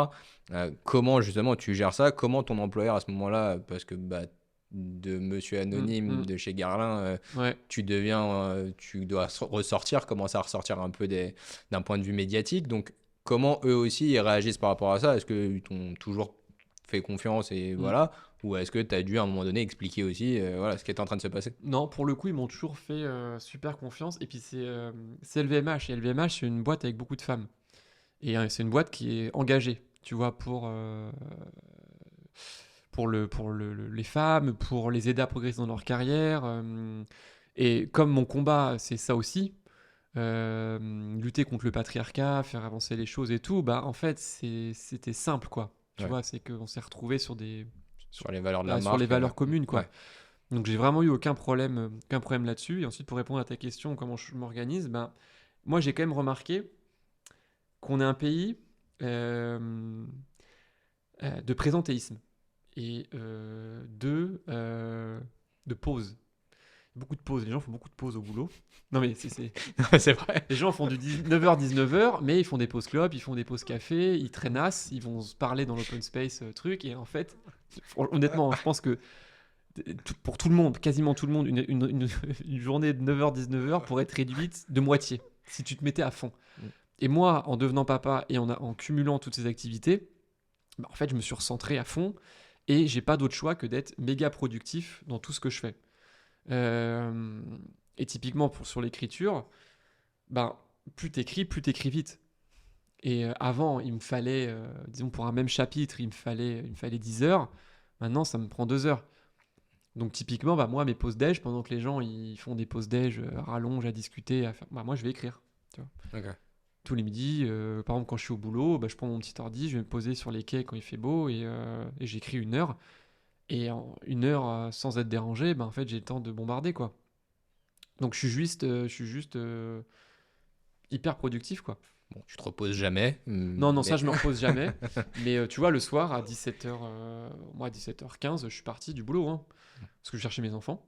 Comment justement tu gères ça? Comment ton employeur à ce moment-là, parce que bah, de monsieur anonyme de chez Guerlain, ouais. tu dois ressortir, commencer à ressortir un peu d'un point de vue médiatique. Donc, comment eux aussi ils réagissent par rapport à ça? Est-ce qu'ils t'ont toujours fait confiance et voilà? Ou est-ce que tu as dû à un moment donné expliquer aussi voilà, ce qui est en train de se passer? Non, pour le coup, ils m'ont toujours fait super confiance. Et puis c'est LVMH. Et LVMH, c'est une boîte avec beaucoup de femmes. Et c'est une boîte qui est engagée, tu vois, les femmes, pour les aider à progresser dans leur carrière. Et comme mon combat, c'est ça aussi, lutter contre le patriarcat, faire avancer les choses et tout, bah en fait, c'était simple, quoi. Tu Ouais. vois, c'est qu'on s'est retrouvés Sur les valeurs de la sur les marque. valeurs communes, quoi. Ouais. Donc j'ai vraiment eu aucun problème là-dessus. Et ensuite, pour répondre à ta question, comment je m'organise, ben, moi j'ai quand même remarqué qu'on est un pays de présentéisme et de pause. Beaucoup de pauses. Les gens font beaucoup de pauses au boulot. Non, mais C'est vrai. les gens font du 9h, 19h, mais ils font des pauses clopes, ils font des pauses café, ils traînassent, ils vont se parler dans l'open space, truc. Et en fait, Honnêtement, je pense que pour tout le monde, quasiment tout le monde, une journée de 9h, 19h pourrait être réduite de moitié si tu te mettais à fond. Mm. Et moi, en devenant papa et en cumulant toutes ces activités, bah, en fait, je me suis recentré à fond et j'ai pas d'autre choix que d'être méga productif dans tout ce que je fais. Euh, et typiquement, sur l'écriture, ben, plus t'écris vite. Et avant, il me fallait, disons, pour un même chapitre, il me fallait 10 heures. Maintenant, ça me prend 2 heures. Donc typiquement, bah, moi, mes pauses déj, pendant que les gens ils font des pauses déj, rallongent à discuter, bah, moi, je vais écrire. Tu vois. Ok. Tous les midis, par exemple, quand je suis au boulot, bah, je prends mon petit ordi, je vais me poser sur les quais quand il fait beau et j'écris 1 heure. Et en 1 heure, sans être dérangé, bah, en fait, j'ai le temps de bombarder, quoi. Donc je suis juste hyper productif, quoi. Bon, tu te reposes jamais, Non, non, ça, mais je me repose jamais. Mais tu vois, le soir, à 17h, moi, à 17h15, je suis parti du boulot, hein, parce que je cherchais mes enfants.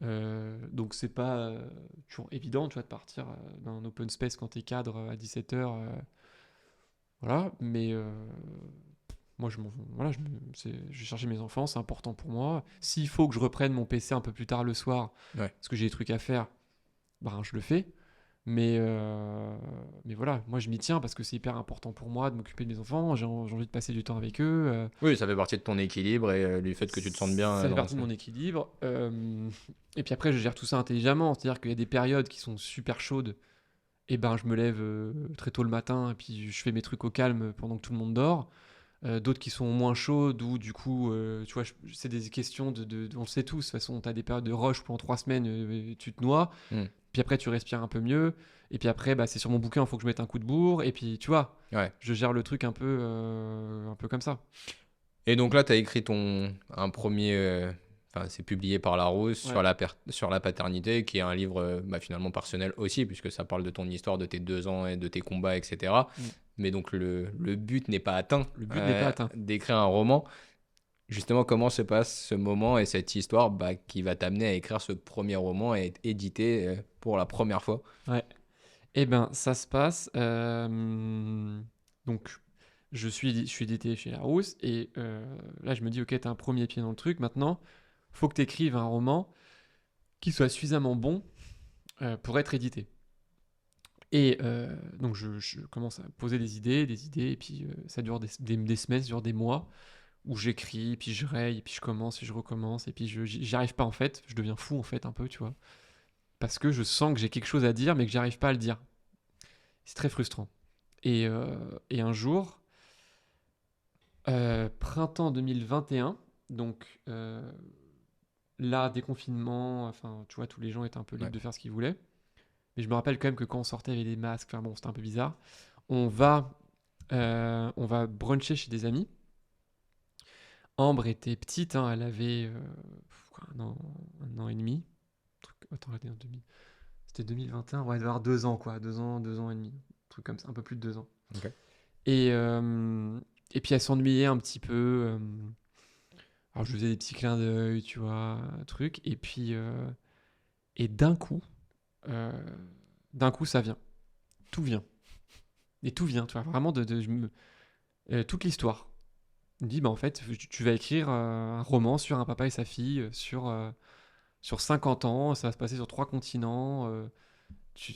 Donc, c'est pas toujours évident, tu vois, de partir dans un open space quand t'es cadre à 17h. Voilà, mais moi, voilà, je vais chercher mes enfants, c'est important pour moi. S'il faut que je reprenne mon PC un peu plus tard le soir, ouais. parce que j'ai des trucs à faire, ben, je le fais. Mais voilà, moi je m'y tiens parce que c'est hyper important pour moi de m'occuper de mes enfants. J'ai envie de passer du temps avec eux. Oui, ça fait partie de ton équilibre et du fait que tu te sentes bien Ça fait dans partie ça. de mon équilibre. Et puis après, je gère tout ça intelligemment. C'est-à-dire qu'il y a des périodes qui sont super chaudes. Et ben, je me lève très tôt le matin et puis je fais mes trucs au calme pendant que tout le monde dort. D'autres qui sont moins chaudes où du coup, tu vois, c'est des questions on le sait tous. De toute façon, tu as des périodes de rush pendant 3 semaines, tu te noies. Mm. Puis après, tu respires un peu mieux. Et puis après, bah, c'est sur mon bouquin, il faut que je mette un coup de bourre. Et puis, tu vois, Ouais. je gère le truc un peu comme ça. Et donc là, tu as écrit un premier. Enfin, c'est publié par Larousse Ouais. sur la paternité, qui est un livre bah, finalement personnel aussi, puisque ça parle de ton histoire, de tes 2 ans et de tes combats, etc. Mm. Mais donc le but n'est pas atteint Le but n'est pas atteint. d'écrire un roman. Justement, comment se passe ce moment et cette histoire bah, qui va t'amener à écrire ce premier roman et être édité pour la première fois? Ouais. Eh ben, ça se passe. Donc, je suis édité chez Larousse. Et là, je me dis, ok, t'as un premier pied dans le truc. Maintenant, faut que t'écrives un roman qui soit suffisamment bon pour être édité. Et donc, je commence à poser des idées. Et puis, ça dure des semaines, ça dure des mois. Où j'écris, puis je raye, puis je commence, et je recommence, et puis j'y arrive pas en fait, je deviens fou en fait un peu, tu vois. Parce que je sens que j'ai quelque chose à dire, mais que j'arrive pas à le dire. C'est très frustrant. Et un jour, printemps 2021, donc là, déconfinement, enfin, tu vois, tous les gens étaient un peu libres Ouais. de faire ce qu'ils voulaient. Mais je me rappelle quand même que quand on sortait avec des masques, enfin bon, c'était un peu bizarre. On va bruncher chez des amis. Ambre était petite, hein, elle avait 1 an et demi. Attends, arrêtez, c'était 2021, ouais, elle devait avoir 2 ans, quoi. 2 ans et demi. Un truc comme ça, un peu plus de 2 ans. Ok. Et puis elle s'ennuyait un petit peu. Alors je lui faisais des petits clins d'œil, tu vois, un truc. Et puis, et euh, d'un coup, ça vient. Tout vient. Et tout vient, tu vois, vraiment toute l'histoire. Il me dit, bah en fait, tu vas écrire un roman sur un papa et sa fille, sur 50 ans, ça va se passer sur 3 continents. Tu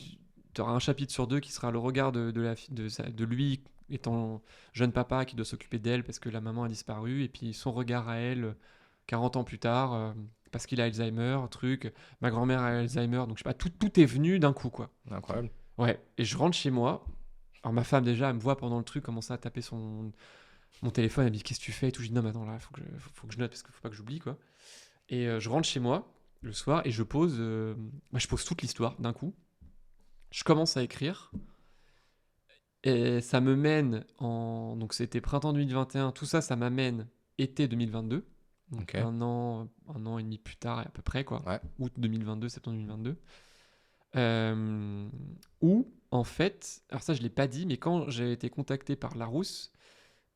auras un chapitre sur 2 qui sera le regard de lui étant jeune papa qui doit s'occuper d'elle parce que la maman a disparu, et puis son regard à elle 40 ans plus tard, parce qu'il a Alzheimer, truc. Ma grand-mère a Alzheimer, donc je sais pas, tout est venu d'un coup, quoi. Incroyable. Ouais, et je rentre chez moi. Alors ma femme déjà, elle me voit pendant le truc commencer à taper mon téléphone, elle me dit qu'est-ce que tu fais et tout. Je dis non, mais attends, là, faut que je note parce qu'il faut pas que j'oublie, quoi. Et je rentre chez moi le soir et je pose toute l'histoire d'un coup. Je commence à écrire et ça me mène donc c'était printemps 2021, tout ça, ça m'amène été 2022. Donc Ok. un an et demi plus tard à peu près, quoi. Ouais. Août 2022, septembre 2022. Où, en fait, alors ça je l'ai pas dit, mais quand j'ai été contacté par Larousse,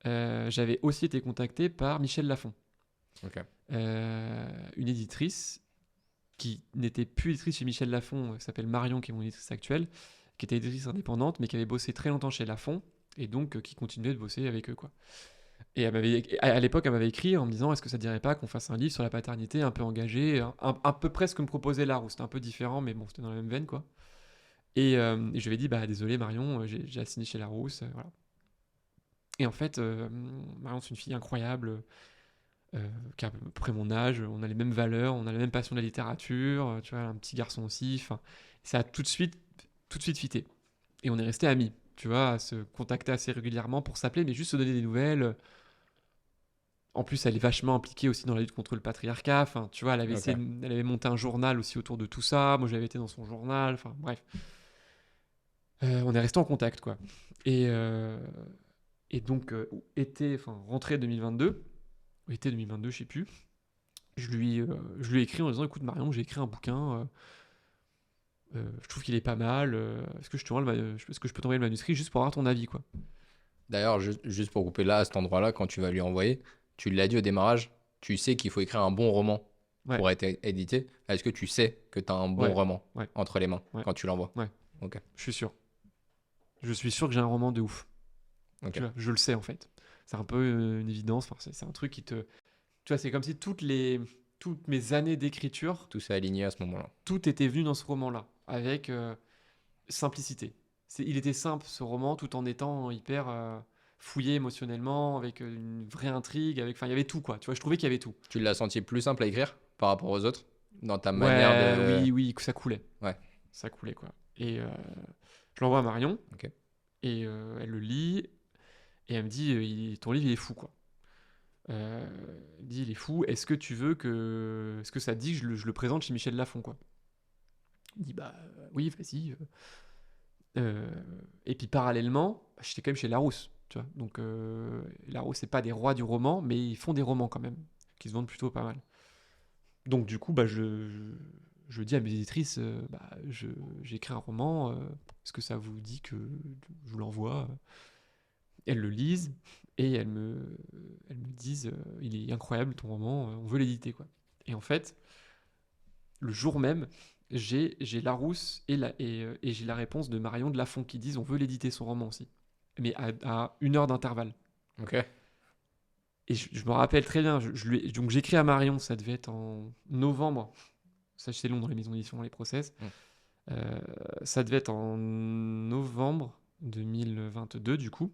j'avais aussi été contacté par Michel Lafon, Ok. une éditrice qui n'était plus éditrice chez Michel Lafon, qui s'appelle Marion, qui est mon éditrice actuelle, qui était éditrice indépendante, mais qui avait bossé très longtemps chez Lafon, et donc qui continuait de bosser avec eux, quoi. Et à l'époque, elle m'avait écrit en me disant, est-ce que ça te dirait pas qu'on fasse un livre sur la paternité un peu engagé, un peu près ce que me proposait Larousse. C'était un peu différent, mais bon, c'était dans la même veine, quoi. Et je lui ai dit, bah désolé Marion, j'ai signé chez Larousse, voilà. Et en fait, Marion, c'est une fille incroyable, qui a à peu près mon âge, on a les mêmes valeurs, on a la même passion de la littérature, tu vois, un petit garçon aussi, enfin, ça a tout de suite fité. Et on est resté amis, tu vois, à se contacter assez régulièrement pour s'appeler, mais juste se donner des nouvelles. En plus, elle est vachement impliquée aussi dans la lutte contre le patriarcat. Enfin, tu vois, Ok. elle avait monté un journal aussi autour de tout ça. Moi, j'avais été dans son journal. Enfin, bref. On est resté en contact, quoi. Et, euh, et donc, rentrée 2022, été 2022, je sais plus, je lui ai écrit en disant, écoute, Marion, j'ai écrit un bouquin. Je trouve qu'il est pas mal. Est-ce que est-ce que je peux t'envoyer le manuscrit juste pour avoir ton avis, quoi. D'ailleurs, juste pour couper là, à cet endroit-là, quand tu vas lui envoyer, tu l'as dit au démarrage, tu sais qu'il faut écrire un bon roman Ouais, pour être édité. Est-ce que tu sais que tu as un bon ouais, roman ouais, entre les mains ouais, quand tu l'envoies? ouais. Ok, Je suis sûr. Je suis sûr que j'ai un roman de ouf. ok. Tu vois, je le sais en fait. C'est un peu une évidence. Enfin, c'est un truc qui te. Tu vois, c'est comme si toutes mes années d'écriture, Tout s'est aligné à ce moment-là. tout était venu dans ce roman-là, avec simplicité. Il était simple ce roman, tout en étant hyper fouillé émotionnellement, avec une vraie intrigue, enfin, il y avait tout quoi. Tu vois, je trouvais qu'il y avait tout. Tu l'as senti plus simple à écrire par rapport aux autres dans ta manière Ouais, de. oui, oui, que Ouais, ça coulait quoi. Et je l'envoie à Marion, ok. et elle le lit, et elle me dit, ton livre il est fou quoi. Euh, il dit il est fou, est-ce que ça te dit que je le présente chez Michel Lafon quoi. Il dit bah oui vas-y. Euh, et puis parallèlement, bah, j'étais quand même chez Larousse, tu vois. Donc Larousse c'est pas des rois du roman, mais ils font des romans quand même, qui se vendent plutôt pas mal. Donc du coup bah je dis à mes éditrices, j'écris un roman, est-ce que ça vous dit que je vous l'envoie? Elles le lisent et elles me disent il est incroyable ton roman, on veut l'éditer quoi. Et en fait, le jour même, j'ai Larousse et j'ai la réponse de Marion de Lafon qui disent on veut l'éditer son roman aussi, mais à 1 heure d'intervalle. Ok. Et je me rappelle très bien, donc j'écris à Marion, ça devait être en novembre, ça c'est long dans les maisons d'édition, dans les process, Hmm. Euh, ça devait être en novembre 2022 du coup,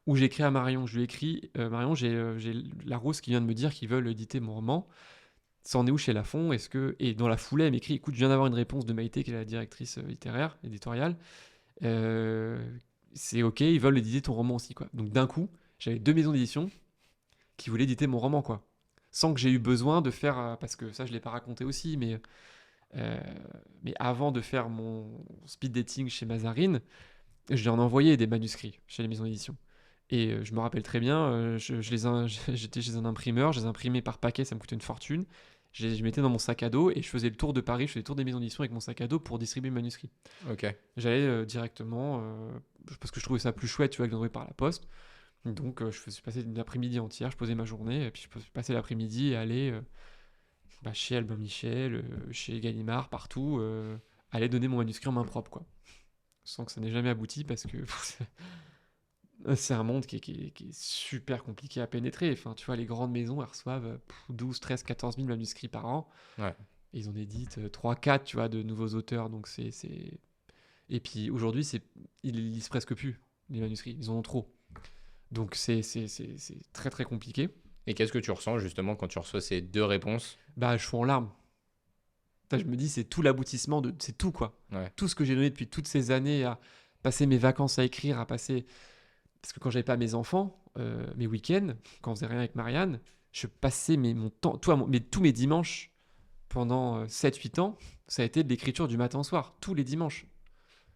où j'écris à Marion. Je lui écris Marion, j'ai Larousse qui vient de me dire qu'ils veulent éditer mon roman. Ça en est où chez Lafon? Et dans la foulée, elle m'écrit écoute, je viens d'avoir une réponse de Maïté, qui est la directrice littéraire, éditoriale. Euh, c'est ok, ils veulent éditer ton roman aussi, quoi. Donc d'un coup, j'avais 2 maisons d'édition qui voulaient éditer mon roman, quoi. Sans que j'ai eu besoin de faire, parce que ça, je l'ai pas raconté aussi, euh, mais avant de faire mon speed dating chez Mazarine, j'ai en envoyé des manuscrits chez les maisons d'édition. Et je me rappelle très bien, j'étais chez un imprimeur, je les imprimais par paquet, ça me coûtait une fortune. Je mettais dans mon sac à dos et je faisais le tour de Paris, je faisais le tour des maisons d'édition avec mon sac à dos pour distribuer le manuscrit. Ok. J'allais directement, parce que je trouvais ça plus chouette, tu vois, que d'envoyer par la poste. Donc je faisais passer une après-midi entière, je posais ma journée, et puis je passais l'après-midi et aller chez Albin Michel, chez Gallimard, partout, aller donner mon manuscrit en main propre, quoi. Sans que ça n'ait jamais abouti parce que c'est un monde qui est super compliqué à pénétrer. Enfin, tu vois, les grandes maisons, elles reçoivent 12, 13, 14 000 manuscrits par an. Ouais. Et ils en éditent 3, 4, tu vois, de nouveaux auteurs. Donc c'est. Et puis aujourd'hui, ils lisent presque plus les manuscrits. Ils en ont trop. Donc c'est très très compliqué. Et qu'est-ce que tu ressens justement quand tu reçois ces deux réponses? Bah, je suis en larmes. Putain, je me dis, c'est tout l'aboutissement de. C'est tout, quoi. Ouais. Tout ce que j'ai donné depuis toutes ces années à passer mes vacances à écrire, à passer. Parce que quand j'avais pas mes enfants, mes week-ends, quand on faisait rien avec Marianne, je passais mon temps, tous mes dimanches pendant 7-8 ans, ça a été de l'écriture du matin au soir, tous les dimanches.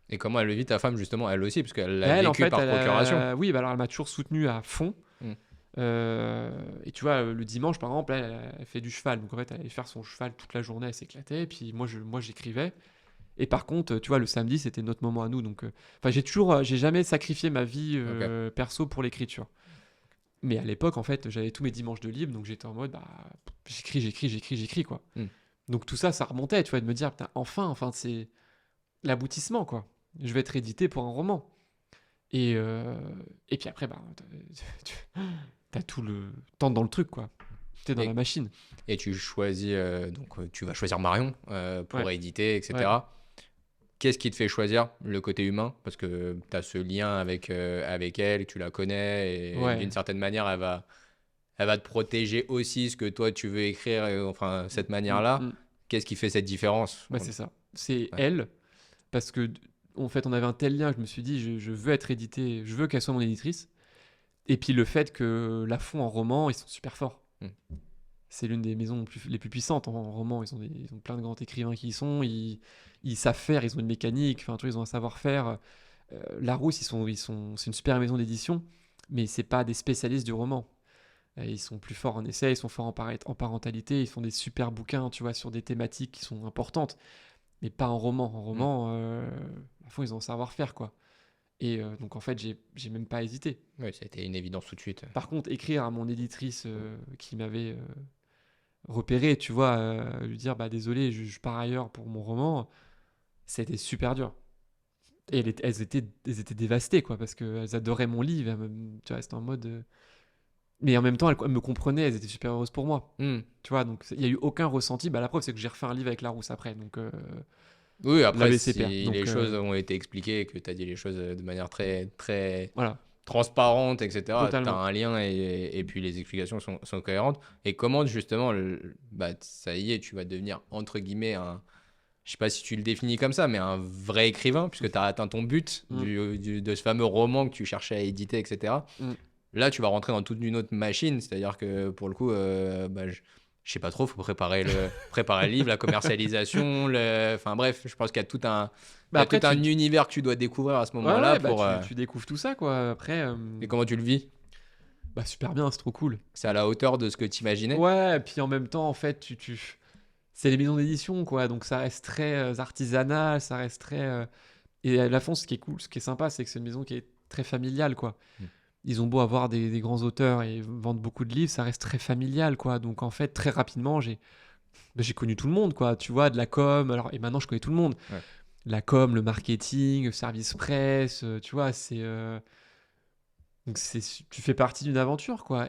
Et comment elle le vit, ta femme, justement, elle aussi, parce qu'elle Et l'a elle, en vécu fait, par procuration. oui, bah alors elle m'a toujours soutenu à fond. Hmm. Et tu vois, le dimanche, par exemple, elle fait du cheval. Donc en fait, elle allait faire son cheval toute la journée, elle s'éclatait. Et puis moi, j'écrivais. Et par contre, tu vois, le samedi, c'était notre moment à nous. Donc, enfin, j'ai jamais sacrifié ma vie Ok. perso pour l'écriture. Mais à l'époque, en fait, j'avais tous mes dimanches de libre, donc j'étais en mode, bah, j'écris, quoi. Hmm. Donc tout ça, ça remontait, tu vois, de me dire, putain, enfin, c'est l'aboutissement, quoi. Je vais être édité pour un roman. Et puis après, bah, t'as tout le temps dans le truc, quoi. T'es dans Et, la machine. et tu choisis, tu vas choisir Marion pour Ouais, éditer, ouais. etc. Qu'est-ce qui te fait choisir le côté humain? Parce que tu as ce lien avec elle, tu la connais, et d'une Ouais. certaine manière, elle va te protéger aussi ce que toi tu veux écrire, enfin, cette Mm, manière-là. mm. Qu'est-ce qui fait cette différence? Bah, c'est ça. C'est Ouais. elle, parce que, en fait, on avait un tel lien, je me suis dit, je veux être édité, je veux qu'elle soit mon éditrice. Et puis le fait que la font en roman, ils sont super forts. Mm. C'est l'une des maisons les plus puissantes en roman. Ils ont plein de grands écrivains qui y sont. Ils savent faire, ils ont une mécanique, enfin, tu vois, ils ont un savoir-faire. Larousse, c'est une super maison d'édition, mais c'est pas des spécialistes du roman. Ils sont plus forts en essai, ils sont forts en parentalité, ils font des super bouquins, tu vois, sur des thématiques qui sont importantes, mais pas en roman. En Mm. roman, à fond, ils ont un savoir-faire, quoi. Et donc, en fait, j'ai même pas hésité. Oui, ça a été une évidence tout de suite. Par contre, écrire à mon éditrice qui m'avait repéré, tu vois, lui dire bah désolé, je pars ailleurs pour mon roman, c'était super dur. Et elles étaient dévastées, quoi, parce qu'elles adoraient mon livre. Tu vois, c'était en mode. Mais en même temps, elles me comprenaient, elles étaient super heureuses pour moi. Mm. Tu vois, donc il n'y a eu aucun ressenti. Bah, la preuve, c'est que j'ai refait un livre avec Larousse après. Donc, Oui, après, l'ABC perd. si les Donc, choses ont été expliquées, que tu as dit les choses de manière très, très voilà, transparente, etc., tu as totalement. un lien et puis les explications sont cohérentes. Et comment, justement, bah, ça y est, tu vas devenir, entre guillemets, je sais pas si tu le définis comme ça, mais un vrai écrivain, puisque tu as atteint ton but Mm, de ce fameux roman que tu cherchais à éditer, etc. mm. Là, tu vas rentrer dans toute une autre machine, c'est-à-dire que pour le coup, bah, je sais pas trop, il faut préparer le livre, la commercialisation, enfin bref, je pense qu'il y a il Bah, y a après, tout un univers que tu dois découvrir à ce ouais, moment-là ouais, bah, pour. tu découvres tout ça, quoi. Après, Et comment tu le vis? bah, super bien, c'est trop cool. C'est à la hauteur de ce que tu imaginais? Ouais, et puis en même temps, en fait, c'est les maisons d'édition, quoi. Donc ça reste très artisanal, ça reste très. Et à la fond, ce qui est cool, ce qui est sympa, c'est que c'est une maison qui est très familiale, quoi. Hmm. Ils ont beau avoir des grands auteurs et vendre beaucoup de livres, ça reste très familial, quoi. Donc en fait, très rapidement, j'ai connu tout le monde, quoi. Tu vois, de la com, alors, et maintenant je connais tout le monde. Ouais. La com, le marketing, le service presse, tu vois, donc tu fais partie d'une aventure, quoi.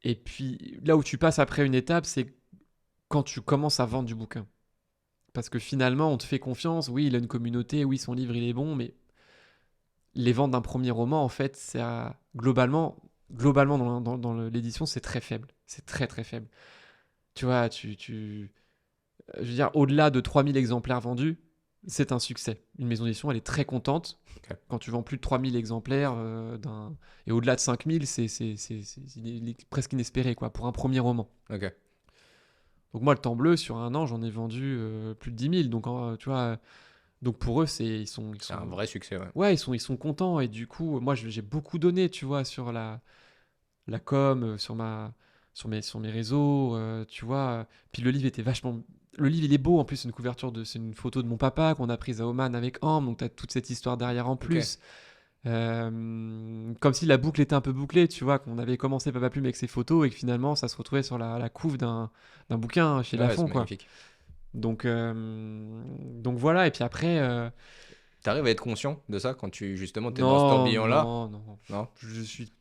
Et puis là où tu passes après une étape, c'est quand tu commences à vendre du bouquin. Parce que finalement, on te fait confiance, oui, il a une communauté, oui, son livre, il est bon, mais les ventes d'un premier roman, en fait, globalement dans l'édition, c'est très faible. C'est très, très faible. Tu vois, je veux dire, au-delà de 3000 exemplaires vendus, c'est un succès. Une maison d'édition, elle est très contente. Ok. Quand tu vends plus de 3000 exemplaires, et au-delà de 5000, presque inespéré, quoi, pour un premier roman. Ok. Donc moi, le temps bleu, sur un an, j'en ai vendu plus de 10 000. Donc, tu vois, donc pour eux, C'est un vrai succès, ouais. ouais, ils sont contents. Et du coup, moi, j'ai beaucoup donné, tu vois, sur la com, sur mes réseaux, tu vois. Puis le livre, il est beau. En plus, c'est une photo de mon papa qu'on a prise à Oman avec Ambre. Donc, tu as toute cette histoire derrière en Ok. plus. Comme si la boucle était un peu bouclée, tu vois, qu'on avait commencé Papa Plume avec ses photos et que finalement, ça se retrouvait sur la couve d'un bouquin chez Ouais, c'est Lafon, quoi. magnifique. Donc voilà. Et puis après, T'arrives à être conscient de ça quand justement t'es dans ce non, tourbillon-là? non, non. Non? Je suis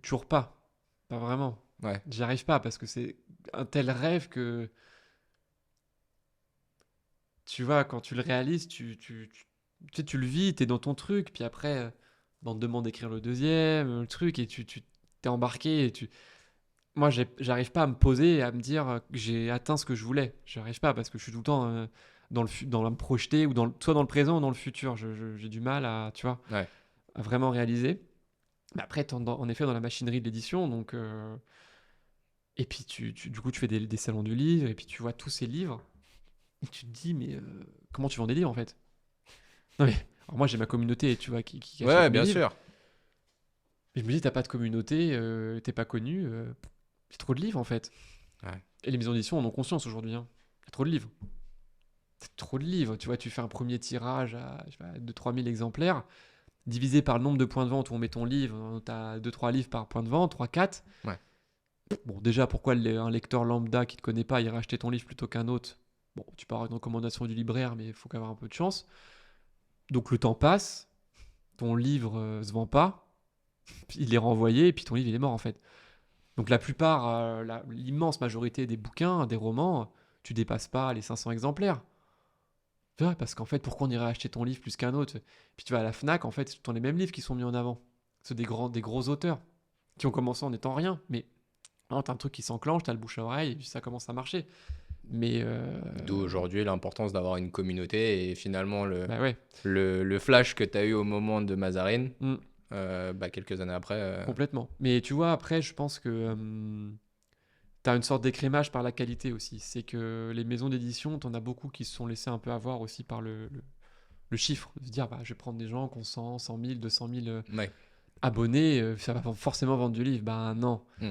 toujours pas. Pas vraiment. Ouais. J'y arrive pas parce que c'est un tel rêve que, tu vois, quand tu le réalises, tu sais, tu le vis, t'es dans ton truc, puis après, on te demande d'écrire le deuxième, le truc, et tu t'es embarqué, moi, j'arrive pas à me poser et à me dire que j'ai atteint ce que je voulais. J'arrive pas parce que je suis tout le temps dans me projeter, ou soit dans le présent ou dans le futur. J'ai du mal à, tu vois, Ouais. à vraiment réaliser. Mais après, en effet, dans la machinerie de l'édition, donc... et puis, du coup, tu fais des salons du livre, et puis tu vois tous ces livres, et tu te dis, mais comment tu vends des livres, en fait? Non, mais alors moi, j'ai ma communauté, tu vois, qui achète Ouais, mes bien livres. sûr. Mais je me dis, t'as pas de communauté, t'es pas connu, c'est trop de livres, en fait. Ouais. Et les maisons d'édition en ont conscience aujourd'hui, hein. Il y a trop de livres. C'est trop de livres. Tu vois, tu fais un premier tirage à, je sais pas, 2-3 000 exemplaires, divisé par le nombre de points de vente où on met ton livre. Tu as 2-3 livres par point de vente, 3-4. Ouais. Bon, déjà, pourquoi un lecteur lambda qui te connaît pas irait acheter ton livre plutôt qu'un autre? Bon, tu peux avoir une recommandation du libraire, mais il faut avoir un peu de chance. Donc le temps passe, ton livre se vend pas, puis il est renvoyé et puis ton livre il est mort en fait. Donc la plupart, l'immense majorité des bouquins, des romans, tu dépasses pas les 500 exemplaires. Tu vois, parce qu'en fait, pourquoi on irait acheter ton livre plus qu'un autre? Puis tu vas à la Fnac, en fait, c'est tout le temps les mêmes livres qui sont mis en avant. C'est des gros auteurs qui ont commencé en étant rien, mais hein, t'as un truc qui s'enclenche, t'as le bouche à oreille, et puis ça commence à marcher. Mais D'où aujourd'hui l'importance d'avoir une communauté et finalement bah ouais. le flash que tu as eu au moment de Mazarine, Mm. quelques années après. Complètement. Mais tu vois, après, je pense que t'as une sorte d'écrémage par la qualité aussi. C'est que les maisons d'édition, t'en as beaucoup qui se sont laissés un peu avoir aussi par le chiffre. De se dire, bah, je vais prendre des gens qui ont 100, 100 000, 200 000 Ouais. abonnés, ça va forcément vendre du livre. Bah non. Mm.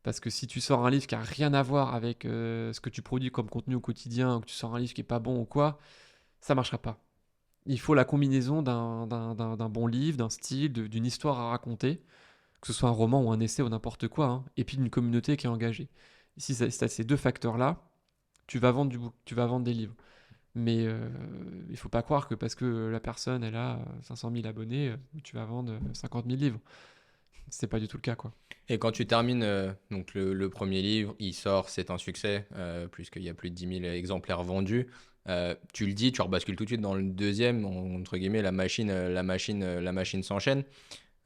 Parce que si tu sors un livre qui a rien à voir avec ce que tu produis comme contenu au quotidien, ou que tu sors un livre qui est pas bon ou quoi, ça marchera pas. Il faut la combinaison d'un bon livre, d'un style, d'une histoire à raconter, que ce soit un roman ou un essai ou n'importe quoi, hein, et puis d'une communauté qui est engagée. Si tu as ces deux facteurs-là, tu vas vendre des livres. Mais il faut pas croire que parce que la personne elle a 500 000 abonnés, tu vas vendre 50 000 livres. C'est pas du tout le cas, quoi. Et quand tu termines donc le premier livre, il sort, c'est un succès, puisqu'il y a plus de 10 000 exemplaires vendus. Tu le dis, tu rebascules tout de suite dans le deuxième, entre guillemets, la machine s'enchaîne.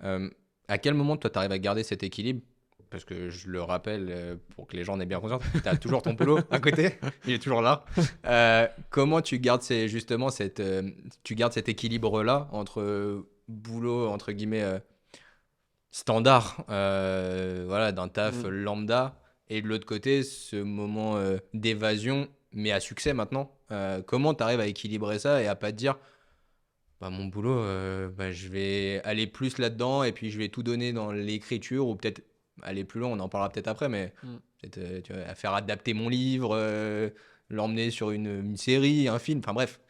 Euh, à quel moment, toi, tu arrives à garder cet équilibre? Parce que je le rappelle, pour que les gens en aient bien conscience, tu as toujours ton boulot à côté, il est toujours là. Comment tu gardes justement tu gardes cet équilibre-là entre boulot, entre guillemets, standard, voilà, d'un taf Mm. lambda, et de l'autre côté, ce moment d'évasion, mais à succès maintenant. Comment tu arrives à équilibrer ça et à pas te dire, bah, mon boulot, bah, je vais aller plus là-dedans et puis je vais tout donner dans l'écriture ou peut-être aller plus loin, on en parlera peut-être après, mais Mm. peut-être tu vois, à faire adapter mon livre, l'emmener sur une série, un film, enfin bref.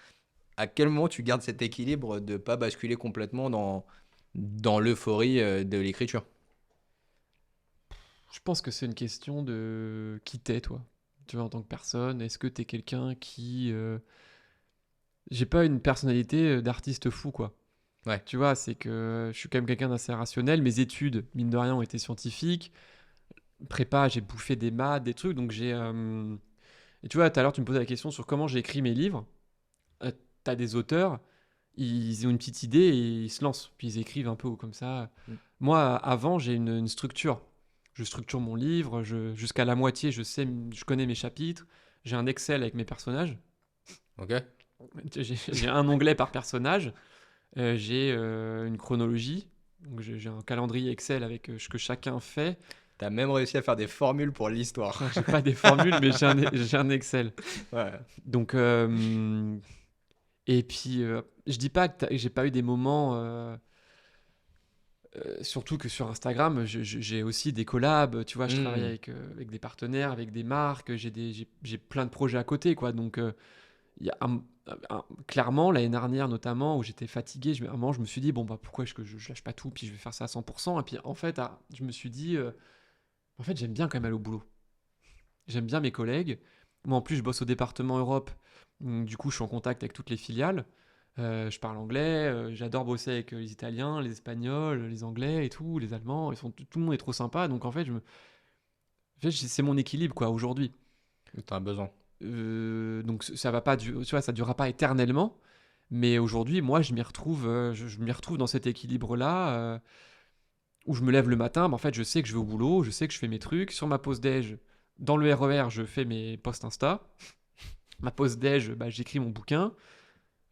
À quel moment tu gardes cet équilibre de pas basculer complètement dans l'euphorie de l'écriture? Je pense que c'est une question de qui t'es, toi. Tu vois, en tant que personne, est-ce que t'es quelqu'un qui... J'ai pas une personnalité d'artiste fou, quoi. Ouais. Tu vois, c'est que je suis quand même quelqu'un d'assez rationnel. Mes études, mine de rien, ont été scientifiques. Prépa, j'ai bouffé des maths, des trucs. Donc j'ai... Et tu vois, tout à l'heure, tu me posais la question sur comment j'ai écrit mes livres. T'as des auteurs, ils ont une petite idée et ils se lancent. Puis ils écrivent un peu comme ça. Mm. Moi, avant, j'ai une structure. Je structure mon livre, jusqu'à la moitié, je connais mes chapitres. J'ai un Excel avec mes personnages. Ok. J'ai un onglet par personnage. J'ai une chronologie. Donc j'ai un calendrier Excel avec ce que chacun fait. T'as même réussi à faire des formules pour l'histoire. J'ai pas des formules, mais j'ai un Excel. Ouais. Donc, et puis, je dis pas que j'ai pas eu des moments. Surtout que sur Instagram, j'ai aussi des collabs, tu vois, je travaille Hmm. avec des partenaires, avec des marques, j'ai plein de projets à côté, quoi. Donc, il y a clairement, l'année dernière notamment, où j'étais fatigué, à un moment, je me suis dit, bon, bah, pourquoi est-ce que je lâche pas tout, puis je vais faire ça à 100%. Et puis, en fait, je me suis dit, en fait, j'aime bien quand même aller au boulot. J'aime bien mes collègues. Moi, en plus, je bosse au département Europe. Donc, du coup, je suis en contact avec toutes les filiales. Je parle anglais. J'adore bosser avec les Italiens, les Espagnols, les Anglais et tout, les Allemands. Tout le monde est trop sympa. Donc, en fait, c'est mon équilibre, quoi, aujourd'hui. T'as un besoin. Donc, ça va pas, tu vois, ça durera pas éternellement. Mais aujourd'hui, moi, je m'y retrouve, je m'y retrouve dans cet équilibre-là. Où je me lève le matin, bah, en fait, je sais que je vais au boulot, je sais que je fais mes trucs. Sur ma pause déj, dans le RER, je fais mes posts Insta. Ma pause déj, bah, j'écris mon bouquin.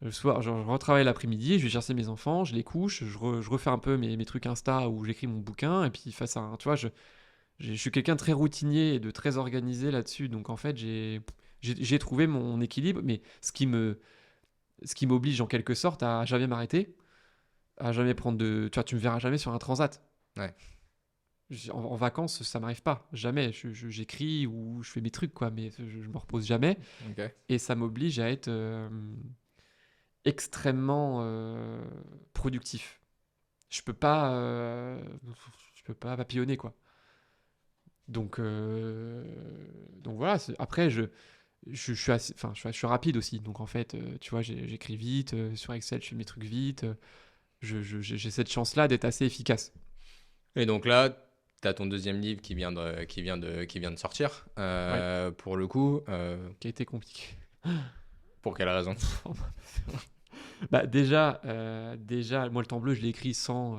Le soir, je retravaille l'après-midi, je vais chercher mes enfants, je les couche, je refais un peu mes trucs Insta où j'écris mon bouquin. Et puis, face à, tu vois, je suis quelqu'un de très routinier et de très organisé là-dessus. Donc, en fait, j'ai trouvé mon équilibre. Mais ce qui m'oblige en quelque sorte à jamais m'arrêter, à jamais prendre de. Tu vois, tu me verras jamais sur un transat. Ouais. En vacances, ça m'arrive pas, jamais. J'écris ou je fais mes trucs, quoi, mais je me repose jamais. Ok. Et ça m'oblige à être extrêmement productif. Je peux pas, je peux pas papillonner, quoi. Donc, donc voilà. Après, je suis rapide aussi. Donc en fait, tu vois, j'écris vite. Sur Excel, je fais mes trucs vite. J'ai cette chance-là d'être assez efficace. Et donc là, tu as ton deuxième livre qui vient de sortir. Ouais, Pour le coup, qui a été compliqué. pour quelle raison? Bah déjà, moi le temps bleu, je l'ai écrit sans,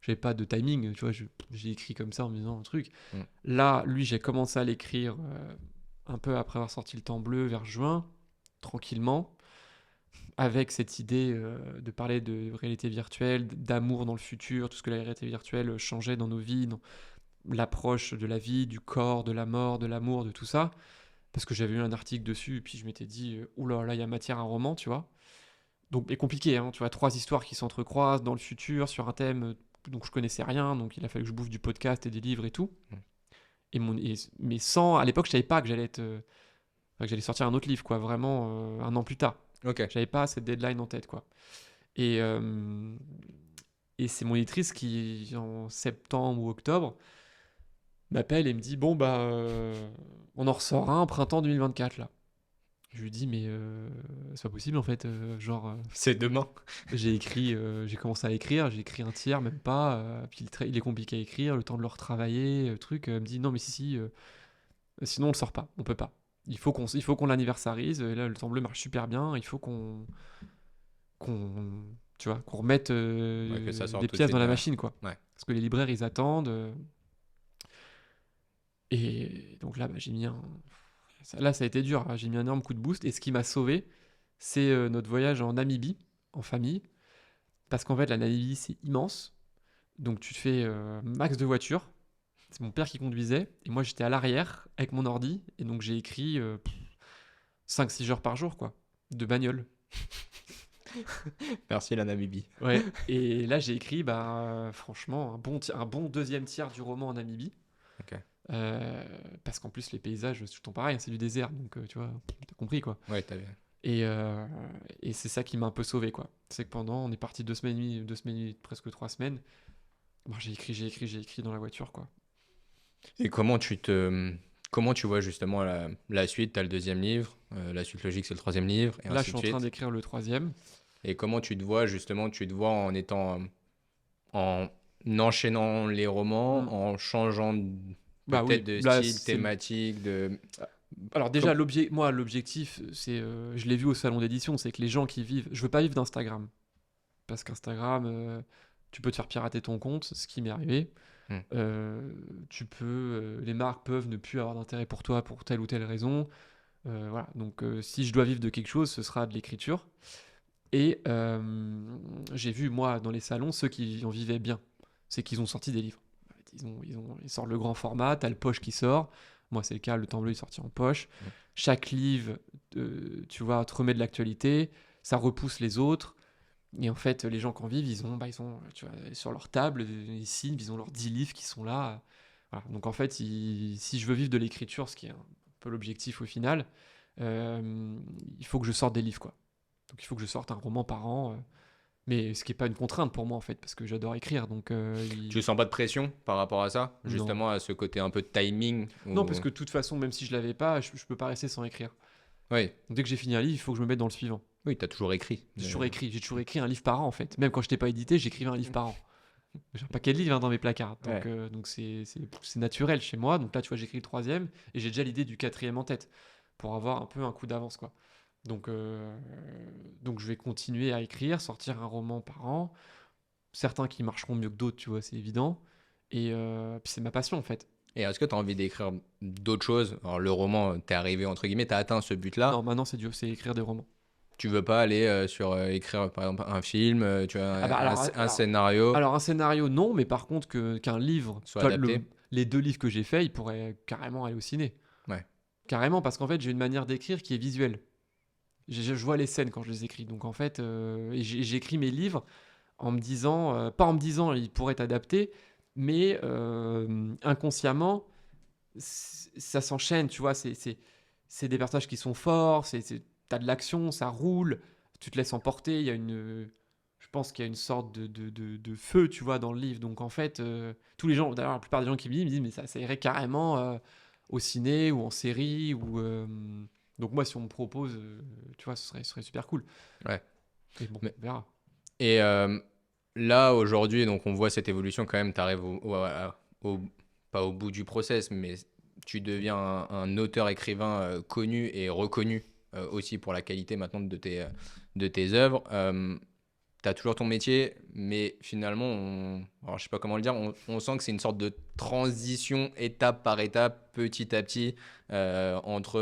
j'avais pas de timing, tu vois, j'ai écrit comme ça en me disant un truc. Mm. Là, lui, j'ai commencé à l'écrire un peu après avoir sorti le temps bleu vers juin, tranquillement, avec cette idée de parler de réalité virtuelle, d'amour dans le futur, tout ce que la réalité virtuelle changeait dans nos vies, dans l'approche de la vie, du corps, de la mort, de l'amour, de tout ça. Parce que j'avais eu un article dessus, et puis je m'étais dit, oula, là, il y a matière à un roman, tu vois. Donc, mais compliqué, hein, tu vois, 3 histoires qui s'entrecroisent dans le futur sur un thème dont je connaissais rien, donc il a fallu que je bouffe du podcast et des livres et tout. Mm. Mais sans, à l'époque, je savais pas que que j'allais sortir un autre livre, quoi, vraiment un an plus tard. Ok. J'avais pas cette deadline en tête, quoi. Et, euh, et c'est mon éditrice qui, en septembre ou octobre, m'appelle et me dit, bon, bah, on en ressort un printemps 2024, là. Je lui dis, mais c'est pas possible, en fait, C'est demain. j'ai commencé à écrire, j'ai écrit un tiers, même pas, puis il est compliqué à écrire, le temps de le retravailler, truc, elle me dit, non, mais si, sinon on le sort pas, on peut pas. Il faut qu'on l'anniversarise, et là, le temps bleu marche super bien, il faut qu'on, tu vois, qu'on remette Ouais, que ça sorte des tout de pièces suite dans la derrière. machine, quoi. Ouais. Parce que les libraires, ils attendent. Et donc là, bah, là, ça a été dur, hein, j'ai mis un énorme coup de boost, et ce qui m'a sauvé, c'est notre voyage en Namibie, en famille, parce qu'en fait, la Namibie, c'est immense. Donc tu te fais max de voiture. C'est mon père qui conduisait. Et moi, j'étais à l'arrière avec mon ordi. Et donc j'ai écrit 5-6 heures par jour, quoi, de bagnole. Merci la Namibie. Ouais. Et là, j'ai écrit, bah, franchement, un bon deuxième tiers du roman en Namibie. Ok. Euh, Parce qu'en plus, les paysages, c'est tout le temps pareil, hein, c'est du désert. Donc, tu vois, t'as compris, quoi. Ouais, t'avais. Et, euh, et c'est ça qui m'a un peu sauvé, quoi. C'est que on est parti 2 semaines et demie, 2 semaines et demie, presque 3 semaines. Bon, j'ai écrit dans la voiture, quoi. Et comment tu vois justement la suite? T'as le deuxième livre, la suite logique c'est le troisième livre, et Là, je ainsi suis de en train suite. d'écrire le troisième. Et comment tu te vois justement? Tu te vois en étant en enchaînant les romans, Hmm. en changeant Bah peut-être oui, de là, style, thématique, de. alors déjà, Com- moi, l'objectif, c'est, je l'ai vu au salon d'édition, c'est que les gens qui vivent, je veux pas vivre d'Instagram, parce qu'Instagram, tu peux te faire pirater ton compte, ce qui m'est arrivé. Hmm. Les marques peuvent ne plus avoir d'intérêt pour toi pour telle ou telle raison. Voilà. Donc, si je dois vivre de quelque chose, ce sera de l'écriture. Et j'ai vu, moi, dans les salons, ceux qui en vivaient bien, c'est qu'ils ont sorti des livres. Ils sortent le grand format, t'as le poche qui sort. Moi, c'est le cas, le temps bleu est sorti en poche. Hmm. Chaque livre, tu vois, te remet de l'actualité, ça repousse les autres. Et en fait, les gens qui en vivent, ils ont tu vois, sur leur table, ici, ils ont leurs 10 livres qui sont là. Voilà. Donc en fait, si je veux vivre de l'écriture, ce qui est un peu l'objectif au final, il faut que je sorte des livres, quoi. Donc il faut que je sorte un roman par an, mais ce qui n'est pas une contrainte pour moi en fait, parce que j'adore écrire. Donc Tu sens pas de pression par rapport à ça? non. Justement à ce côté un peu de timing Non, ou. parce que de toute façon, même si je l'avais pas, je peux pas rester sans écrire. Oui, Donc, dès que j'ai fini un livre, il faut que je me mette dans le suivant. oui, t'as toujours écrit. J'ai toujours écrit un livre par an en fait. Même quand je n'étais pas édité, j'écrivais un livre par an. J'ai un paquet de livres hein, dans mes placards. Ouais. Donc c'est naturel chez moi. Donc là, tu vois, j'écris le troisième et j'ai déjà l'idée du quatrième en tête pour avoir un peu un coup d'avance, quoi. Donc, euh, donc je vais continuer à écrire, sortir un roman par an. Certains qui marcheront mieux que d'autres, tu vois, c'est évident. Et puis c'est ma passion en fait. Et est-ce que tu as envie d'écrire d'autres choses? Alors, le roman, t'es arrivé, entre guillemets, t'as atteint ce Non, but-là. maintenant c'est écrire des romans. Tu veux pas aller sur écrire, par exemple, un film, tu as Ah bah un scénario, alors un scénario non, mais par contre qu'un livre, soit toi, adapté. les 2 livres que j'ai faits, ils pourraient carrément aller au ciné. Ouais. Carrément, parce qu'en fait j'ai une manière d'écrire qui est visuelle. Je vois les scènes quand je les écris. Donc en fait, et j'écris mes livres en me disant, pas en me disant ils pourraient être adaptés, mais inconsciemment, ça s'enchaîne, tu vois. C'est des personnages qui sont forts, t'as de l'action, ça roule, tu te laisses emporter. Je pense qu'il y a une sorte de feu, tu vois, dans le livre. Donc en fait, tous les gens, d'ailleurs, la plupart des gens qui me disent, mais ça irait carrément au ciné ou en série ou Donc moi, si on me propose, tu vois, ce serait super cool. Ouais. Et bon, Mais- on verra. Et là, aujourd'hui, donc on voit cette évolution quand même, tu arrives pas au bout du process, mais tu deviens un auteur-écrivain connu et reconnu aussi pour la qualité maintenant de tes œuvres. Tu as toujours ton métier, mais finalement, alors, je sais pas comment le dire, on sent que c'est une sorte de transition étape par étape, petit à petit, entre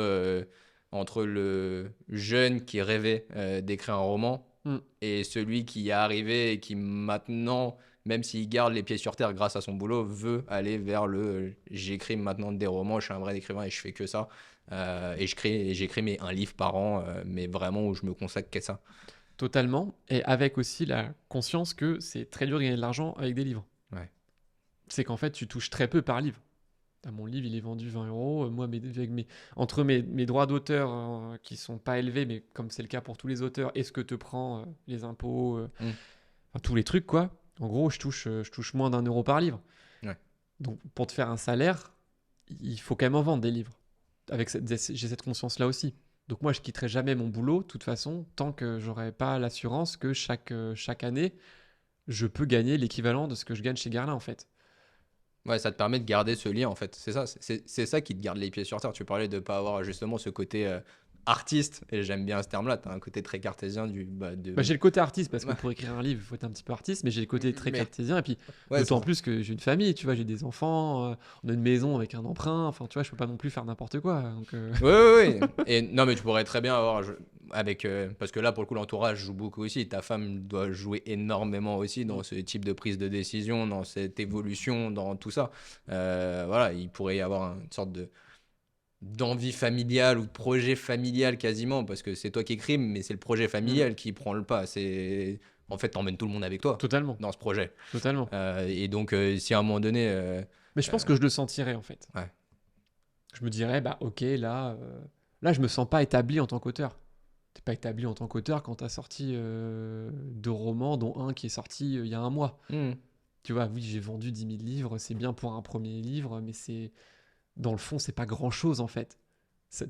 le jeune qui rêvait d'écrire un roman Mm. et celui qui y est arrivé et qui maintenant, même s'il garde les pieds sur terre grâce à son boulot, veut aller vers j'écris maintenant des romans, je suis un vrai écrivain et je fais que ça. Et j'écris un livre par an, mais vraiment où je me consacre qu'à ça. Totalement. Et avec aussi la conscience que c'est très dur de gagner de l'argent avec des livres. Ouais. C'est qu'en fait, tu touches très peu par livre. Mon livre, il est vendu 20 euros. Moi, entre mes droits d'auteur qui sont pas élevés, mais comme c'est le cas pour tous les auteurs, et ce que te prend les impôts, Mm. enfin, tous les trucs, quoi. En gros, je touche moins d'1 euro par livre. Ouais. Donc, pour te faire un salaire, il faut quand même en vendre des livres. J'ai cette conscience-là aussi. Donc, moi, je quitterai jamais mon boulot, de toute façon, tant que j'aurai pas l'assurance que chaque année, je peux gagner l'équivalent de ce que je gagne chez Garlin, en fait. Ouais, ça te permet de garder ce lien en fait. C'est ça, c'est ça qui te garde les pieds sur terre. Tu parlais de ne pas avoir justement ce côté artiste, et j'aime bien ce terme-là. Tu as un côté très cartésien J'ai le côté artiste, parce que Ouais. pour écrire un livre, il faut être un petit peu artiste, mais j'ai le côté très Mais- cartésien, et puis Ouais, d'autant ça. plus que j'ai une famille, tu vois, j'ai des enfants, on a une maison avec un emprunt, enfin, tu vois, je peux pas non plus faire n'importe quoi. Donc, Ouais, ouais, ouais. Et non, mais tu pourrais très bien avoir parce que là pour le coup l'entourage joue beaucoup aussi. Ta femme doit jouer énormément aussi dans ce type de prise de décision, dans cette évolution, dans tout ça. Voilà, il pourrait y avoir une sorte de d'envie familiale ou de projet familial quasiment, parce que c'est toi qui écris, mais c'est le projet familial qui prend le pas. En fait, t'emmènes tout le monde avec toi Totalement, dans ce projet. totalement. Et donc, si à un moment donné, Mais je pense que je le sentirais, en fait. ouais. Je me dirais, bah ok, là, je me sens pas établi en tant qu'auteur. T'es pas établi en tant qu'auteur quand t'as sorti 2 romans, dont un qui est sorti il y a un mois. Hmm. Tu vois, oui, j'ai vendu 10 000 livres, c'est bien pour un premier livre, mais dans le fond, c'est pas grand-chose, en fait.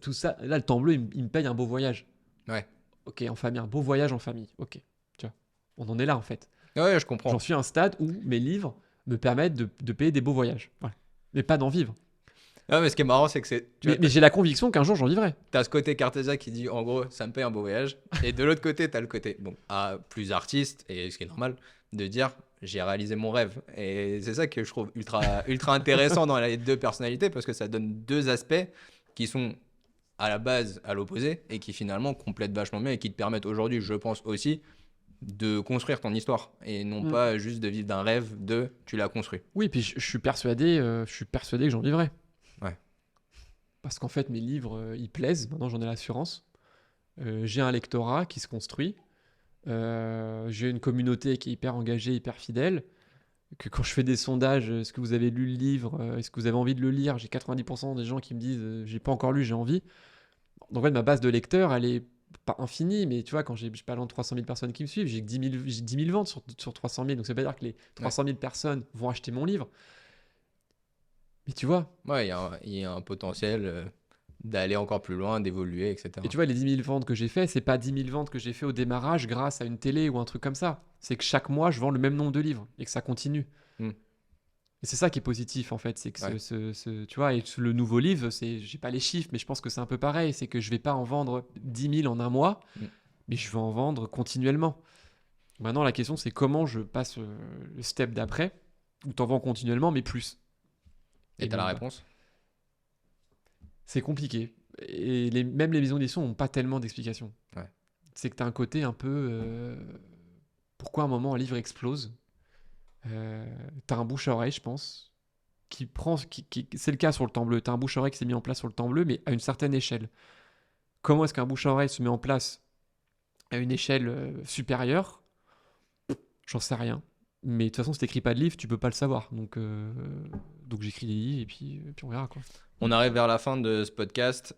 Tout ça, là, le temps bleu, il me paye un beau voyage. Ouais. Ok, en famille, un beau voyage en famille. Ok, tu vois, on en est là, en fait. Ouais, je J'en comprends. suis à un stade où mes livres me permettent de payer des beaux voyages. Voilà. Mais pas d'en vivre. Ah, mais ce qui est marrant, c'est que Mais j'ai la conviction qu'un jour, j'en vivrai. t'as ce côté cartésien qui dit en gros ça me paye un beau voyage, et de l'autre côté t'as le côté plus artiste, et ce qui est normal de dire j'ai réalisé mon rêve. Et c'est ça que je trouve ultra intéressant dans les deux personnalités, parce que ça donne deux aspects qui sont à la base à l'opposé et qui finalement complètent vachement bien et qui te permettent aujourd'hui, je pense aussi, de construire ton histoire et non pas juste de vivre d'un rêve tu l'as construit. Oui, puis je suis persuadé que j'en vivrai. Ouais. Parce qu'en fait, mes livres, ils plaisent. Maintenant, j'en ai l'assurance. J'ai un lectorat qui se construit. J'ai une communauté qui est hyper engagée, hyper fidèle. Que quand je fais des sondages, est-ce que vous avez lu le livre, est-ce que vous avez envie de le lire, j'ai 90% des gens qui me disent j'ai pas encore lu, j'ai envie. Donc en fait, ma base de lecteurs, elle est pas infinie, mais tu vois, quand j'ai pas loin de 300 000 personnes qui me suivent, j'ai que 10 000 ventes sur 300 000. Donc ça veut pas dire que les 300 000 personnes vont acheter mon livre. Mais tu vois, Ouais, il y a un potentiel d'aller encore plus loin, d'évoluer, etc. et tu vois, les 10 000 ventes que j'ai fait, c'est pas 10 000 ventes que j'ai fait au démarrage grâce à une télé ou un truc comme ça. C'est que chaque mois, je vends le même nombre de livres et que ça continue. Mm. Et c'est ça qui est positif en fait, c'est que Ouais. tu vois, et le nouveau livre, j'ai pas les chiffres, mais je pense que c'est un peu pareil, c'est que je vais pas en vendre 10 000 en un mois, mais je vais en vendre continuellement. Maintenant, la question, c'est comment je passe le step d'après, où t'en vends continuellement, mais plus. Et t'as la bah, réponse? c'est compliqué. Et même les maisons d'édition n'ont pas tellement d'explications. Ouais. C'est que t'as un côté un peu... pourquoi à un moment un livre explose? T'as un bouche à oreille, je pense, c'est le cas sur le temps bleu. T'as un bouche à oreille qui s'est mis en place sur le temps bleu, mais à une certaine échelle. Comment est-ce qu'un bouche à oreille se met en place à une échelle supérieure? J'en sais rien. Mais de toute façon, si t'écris pas de livre, tu peux pas le savoir. Donc j'écris des livres et puis on verra quoi. On arrive vers la fin de ce podcast.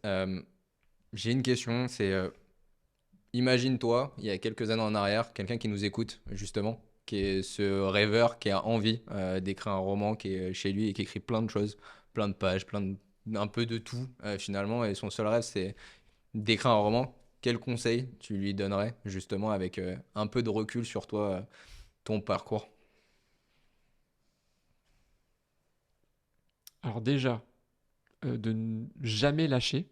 J'ai une question, c'est imagine-toi, il y a quelques années en arrière, quelqu'un qui nous écoute justement, qui est ce rêveur qui a envie d'écrire un roman, qui est chez lui et qui écrit plein de choses, plein de pages, un peu de tout finalement, et son seul rêve c'est d'écrire un roman, quel conseil tu lui donnerais, justement, avec un peu de recul sur toi, ton parcours? Alors déjà, de jamais lâcher,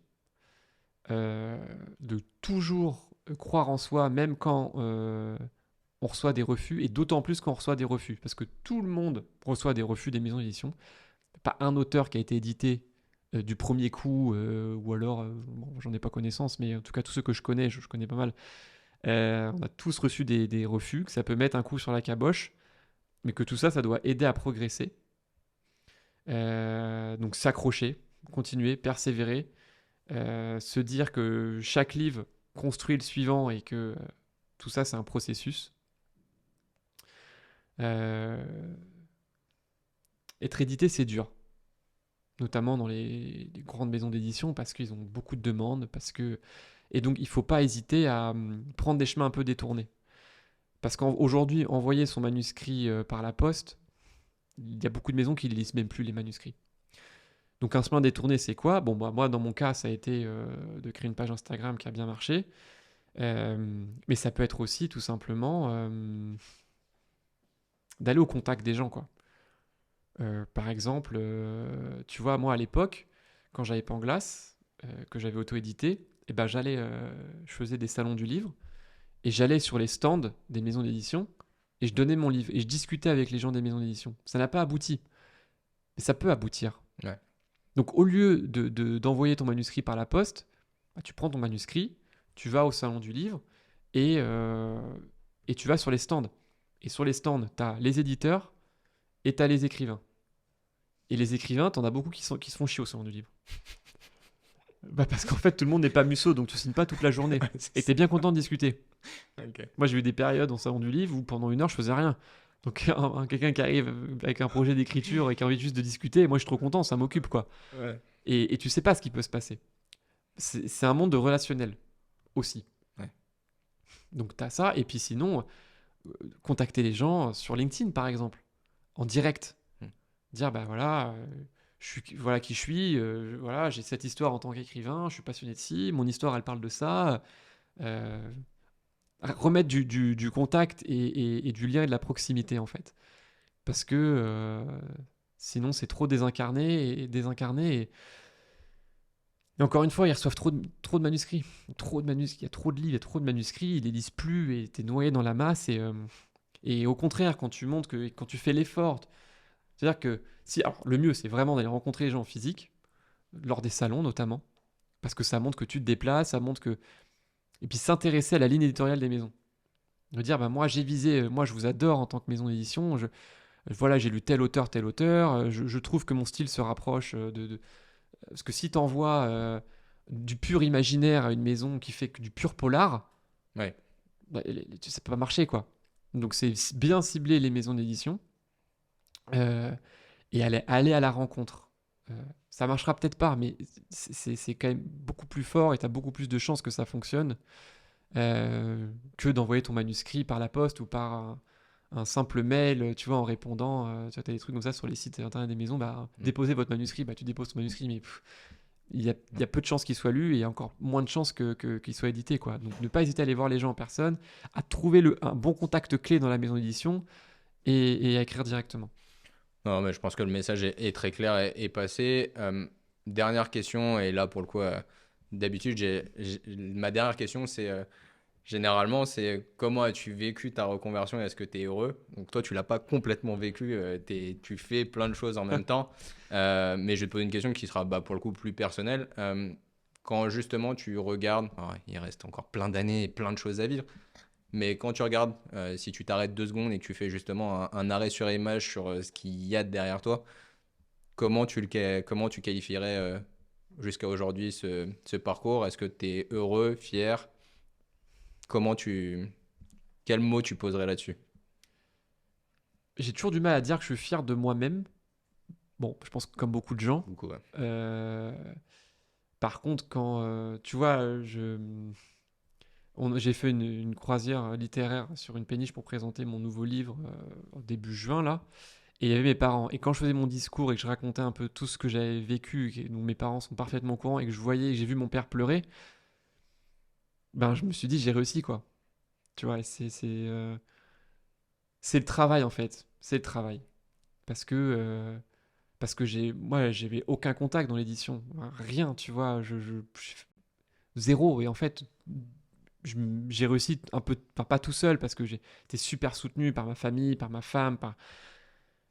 de toujours croire en soi, même quand on reçoit des refus, et d'autant plus quand on reçoit des refus, parce que tout le monde reçoit des refus des maisons d'édition. Pas un auteur qui a été édité du premier coup, ou alors, bon, j'en ai pas connaissance, mais en tout cas tous ceux que je connais, je connais pas mal, on a tous reçu des refus, que ça peut mettre un coup sur la caboche, mais que tout ça, ça doit aider à progresser. Donc s'accrocher, continuer, persévérer, se dire que chaque livre construit le suivant et que tout ça, c'est un processus. Euh, Être édité, c'est dur, notamment dans les grandes maisons d'édition, parce qu'ils ont beaucoup de demandes, et donc il ne faut pas hésiter à prendre des chemins un peu détournés. Parce qu'aujourd'hui, envoyer son manuscrit par la poste, il y a beaucoup de maisons qui ne lisent même plus les manuscrits. Donc un chemin détourné, c'est quoi? Bon, bah, moi, dans mon cas, ça a été de créer une page Instagram qui a bien marché. Mais ça peut être aussi tout simplement d'aller au contact des gens, quoi. Par exemple, tu vois, moi à l'époque, quand j'avais Panglass, que j'avais auto-édité, et ben je faisais des salons du livre et j'allais sur les stands des maisons d'édition et je donnais mon livre et je discutais avec les gens des maisons d'édition. Ça n'a pas abouti, mais ça peut aboutir. Ouais. Donc au lieu d'envoyer ton manuscrit par la poste, bah, tu prends ton manuscrit, tu vas au salon du livre et et tu vas sur les stands. Et sur les stands, tu as les éditeurs et tu as les écrivains. Et les écrivains, t'en as beaucoup qui se font chier au salon du livre. Bah parce qu'en fait, tout le monde n'est pas musso, donc tu signes pas toute la journée. Et t'es bien content de discuter. Ok. Moi, j'ai eu des périodes au salon du livre où pendant 1 heure, je faisais rien. Donc, quelqu'un qui arrive avec un projet d'écriture et qui a envie juste de discuter, moi, je suis trop content, ça m'occupe, quoi. Ouais. Et tu sais pas ce qui peut se passer. C'est un monde de relationnel aussi. Ouais. Donc, t'as ça. Et puis sinon, contacter les gens sur LinkedIn, par exemple, en direct. Hmm. Dire, bah voilà, voilà qui je suis, voilà, j'ai cette histoire en tant qu'écrivain, je suis passionné de ci, mon histoire, elle parle de ça. euh, Remettre du contact et du lien et de la proximité, en fait. Parce que sinon, c'est trop désincarné et désincarné. Et encore une fois, ils reçoivent trop de manuscrits. Trop de manuscrits. Il y a trop de livres, il y a trop de manuscrits, ils les lisent plus et t'es noyé dans la masse. Et au contraire, quand tu fais l'effort, c'est-à-dire que si, alors, le mieux, c'est vraiment d'aller rencontrer les gens en physique, lors des salons notamment, parce que ça montre que tu te déplaces, ça montre que. Et puis s'intéresser à la ligne éditoriale des maisons. De dire, bah, moi j'ai visé, moi je vous adore en tant que maison d'édition, voilà, j'ai lu tel auteur, je trouve que mon style se rapproche Parce que si t'envoies du pur imaginaire à une maison qui fait que du pur polar, Ouais. bah, ça peut pas marcher, quoi. Donc c'est bien cibler les maisons d'édition euh, et aller à la rencontre. Euh, Ça marchera peut-être pas, mais c'est quand même beaucoup plus fort et tu as beaucoup plus de chances que ça fonctionne que d'envoyer ton manuscrit par la poste ou par un simple mail, tu vois, en répondant. Tu as des trucs comme ça sur les sites internet des maisons, bah, déposez votre manuscrit, bah, tu déposes ton manuscrit, mais il y a peu de chances qu'il soit lu et encore moins de chances qu'il soit édité, quoi. Donc ne pas hésiter à aller voir les gens en personne, à trouver un bon contact clé dans la maison d'édition et à écrire directement. Non, mais je pense que le message est très clair et passé. Dernière question, et là pour le coup, d'habitude, ma dernière question, c'est généralement, c'est comment as-tu vécu ta reconversion et est-ce que tu es heureux? Donc toi, tu l'as pas complètement vécu, tu fais plein de choses en même temps. Mais je vais te poser une question qui sera bah, pour le coup plus personnelle. Quand justement tu regardes, il reste encore plein d'années et plein de choses à vivre, mais quand tu regardes, si tu t'arrêtes 2 secondes et que tu fais justement un arrêt sur image sur ce qu'il y a derrière toi, comment tu qualifierais jusqu'à aujourd'hui ce parcours? Est-ce que tu es heureux, fier? Comment tu... Quel mot tu poserais là-dessus? J'ai toujours du mal à dire que je suis fier de moi-même. Bon, je pense que comme beaucoup de gens. Beaucoup, ouais. Euh, Par contre, quand tu vois, j'ai fait une croisière littéraire sur une péniche pour présenter mon nouveau livre au début juin là, et il y avait mes parents. Et quand je faisais mon discours et que je racontais un peu tout ce que j'avais vécu, dont mes parents sont parfaitement au courant, et que je voyais, que j'ai vu mon père pleurer, ben, je me suis dit, j'ai réussi, quoi. Tu vois, et c'est le travail, en fait. C'est le travail. Parce que moi, j'avais aucun contact dans l'édition. Rien, tu vois. Zéro. Et en fait, j'ai réussi un peu, enfin, pas tout seul, parce que j'ai été super soutenu par ma famille, par ma femme,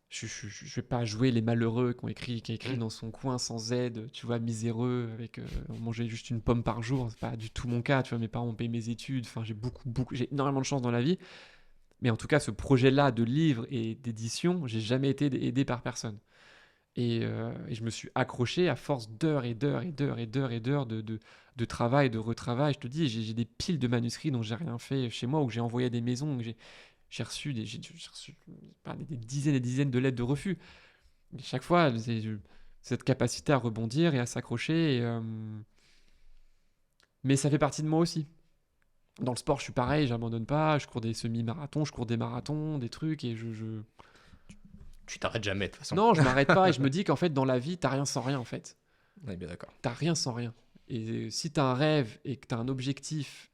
je vais pas jouer les malheureux qui a écrit dans son coin sans aide, tu vois, miséreux, avec on mangeait juste une pomme par jour. C'est pas du tout mon cas, tu vois. Mes parents ont payé mes études. Enfin, j'ai énormément de chance dans la vie. Mais en tout cas, ce projet-là de livre et d'édition, j'ai jamais été aidé par personne. Et je me suis accroché à force d'heures et d'heures et d'heures et d'heures et d'heures de travail, de retravail. Je te dis, j'ai des piles de manuscrits dont j'ai rien fait chez moi, où j'ai envoyé à des maisons, où j'ai reçu, pas, des dizaines et des dizaines de lettres de refus. Et chaque fois, cette capacité à rebondir et à s'accrocher. Mais ça fait partie de moi aussi. Dans le sport, je suis pareil, j'abandonne pas, je cours des semi-marathons, je cours des marathons, des trucs, et Tu t'arrêtes jamais de toute façon. Non, je m'arrête pas, et je me dis qu'en fait, dans la vie, t'as rien sans rien, en fait. On est bien d'accord. T'as rien sans rien. Et si t'as un rêve, et que t'as un objectif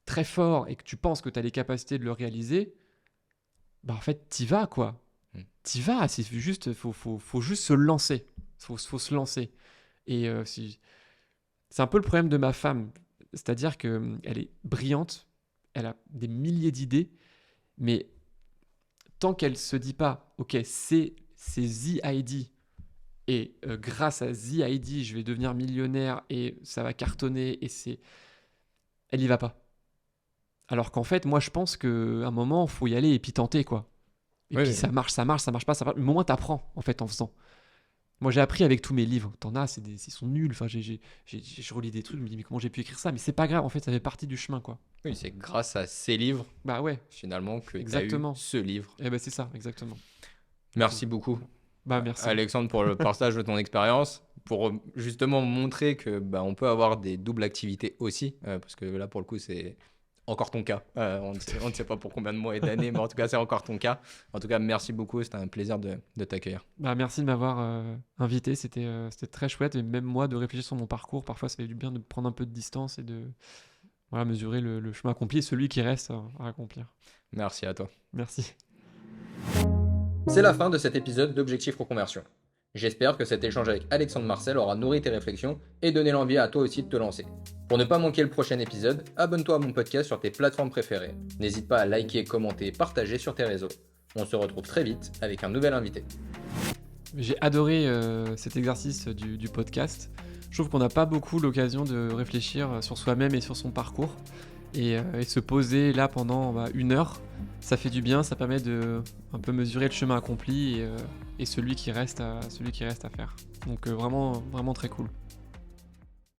très fort, et que tu penses que t'as les capacités de le réaliser, bah en fait, t'y vas, quoi. T'y vas, c'est juste, faut juste se lancer. Faut se lancer. Et c'est un peu le problème de ma femme. C'est-à-dire qu'elle est brillante, elle a des milliers d'idées, mais tant qu'elle se dit pas, ok, c'est The ID, et grâce à The ID, je vais devenir millionnaire et ça va cartonner, elle y va pas. Alors qu'en fait, moi, je pense qu'à un moment, faut y aller et puis tenter, quoi. Et Oui, puis oui. ça marche pas, ça marche. Mais au moins, t'apprends, en fait, en faisant. Moi, j'ai appris avec tous mes livres. T'en as, ils sont nuls. Enfin, je relis des trucs, je me dis, mais comment j'ai pu écrire ça? Mais c'est pas grave, en fait, ça fait partie du chemin, quoi. Oui, c'est grâce à ces livres, Bah ouais, finalement, que tu as eu exactement. ce livre. Eh ben, c'est ça, exactement. Merci beaucoup, Bah, merci. Alexandre, pour le partage de ton expérience, pour justement montrer que on peut avoir des doubles activités aussi, parce que là, pour le coup, c'est encore ton cas. On ne sait pas pour combien de mois et d'années, mais en tout cas, c'est encore ton cas. En tout cas, merci beaucoup, c'était un plaisir de t'accueillir. Bah, merci de m'avoir invité. C'était très chouette. Et même moi, de réfléchir sur mon parcours, parfois, ça fait du bien de prendre un peu de distance et de voilà, mesurer le chemin accompli et celui qui reste à accomplir. Merci à toi. Merci. C'est la fin de cet épisode d'Objectif Reconversion. J'espère que cet échange avec Alexandre Marcel aura nourri tes réflexions et donné l'envie à toi aussi de te lancer. Pour ne pas manquer le prochain épisode, abonne-toi à mon podcast sur tes plateformes préférées. N'hésite pas à liker, commenter et partager sur tes réseaux. On se retrouve très vite avec un nouvel invité. J'ai adoré cet exercice du podcast. Je trouve qu'on n'a pas beaucoup l'occasion de réfléchir sur soi-même et sur son parcours. Et se poser là pendant 1 heure, ça fait du bien, ça permet de un peu mesurer le chemin accompli et celui qui reste à faire. Donc vraiment, vraiment très cool.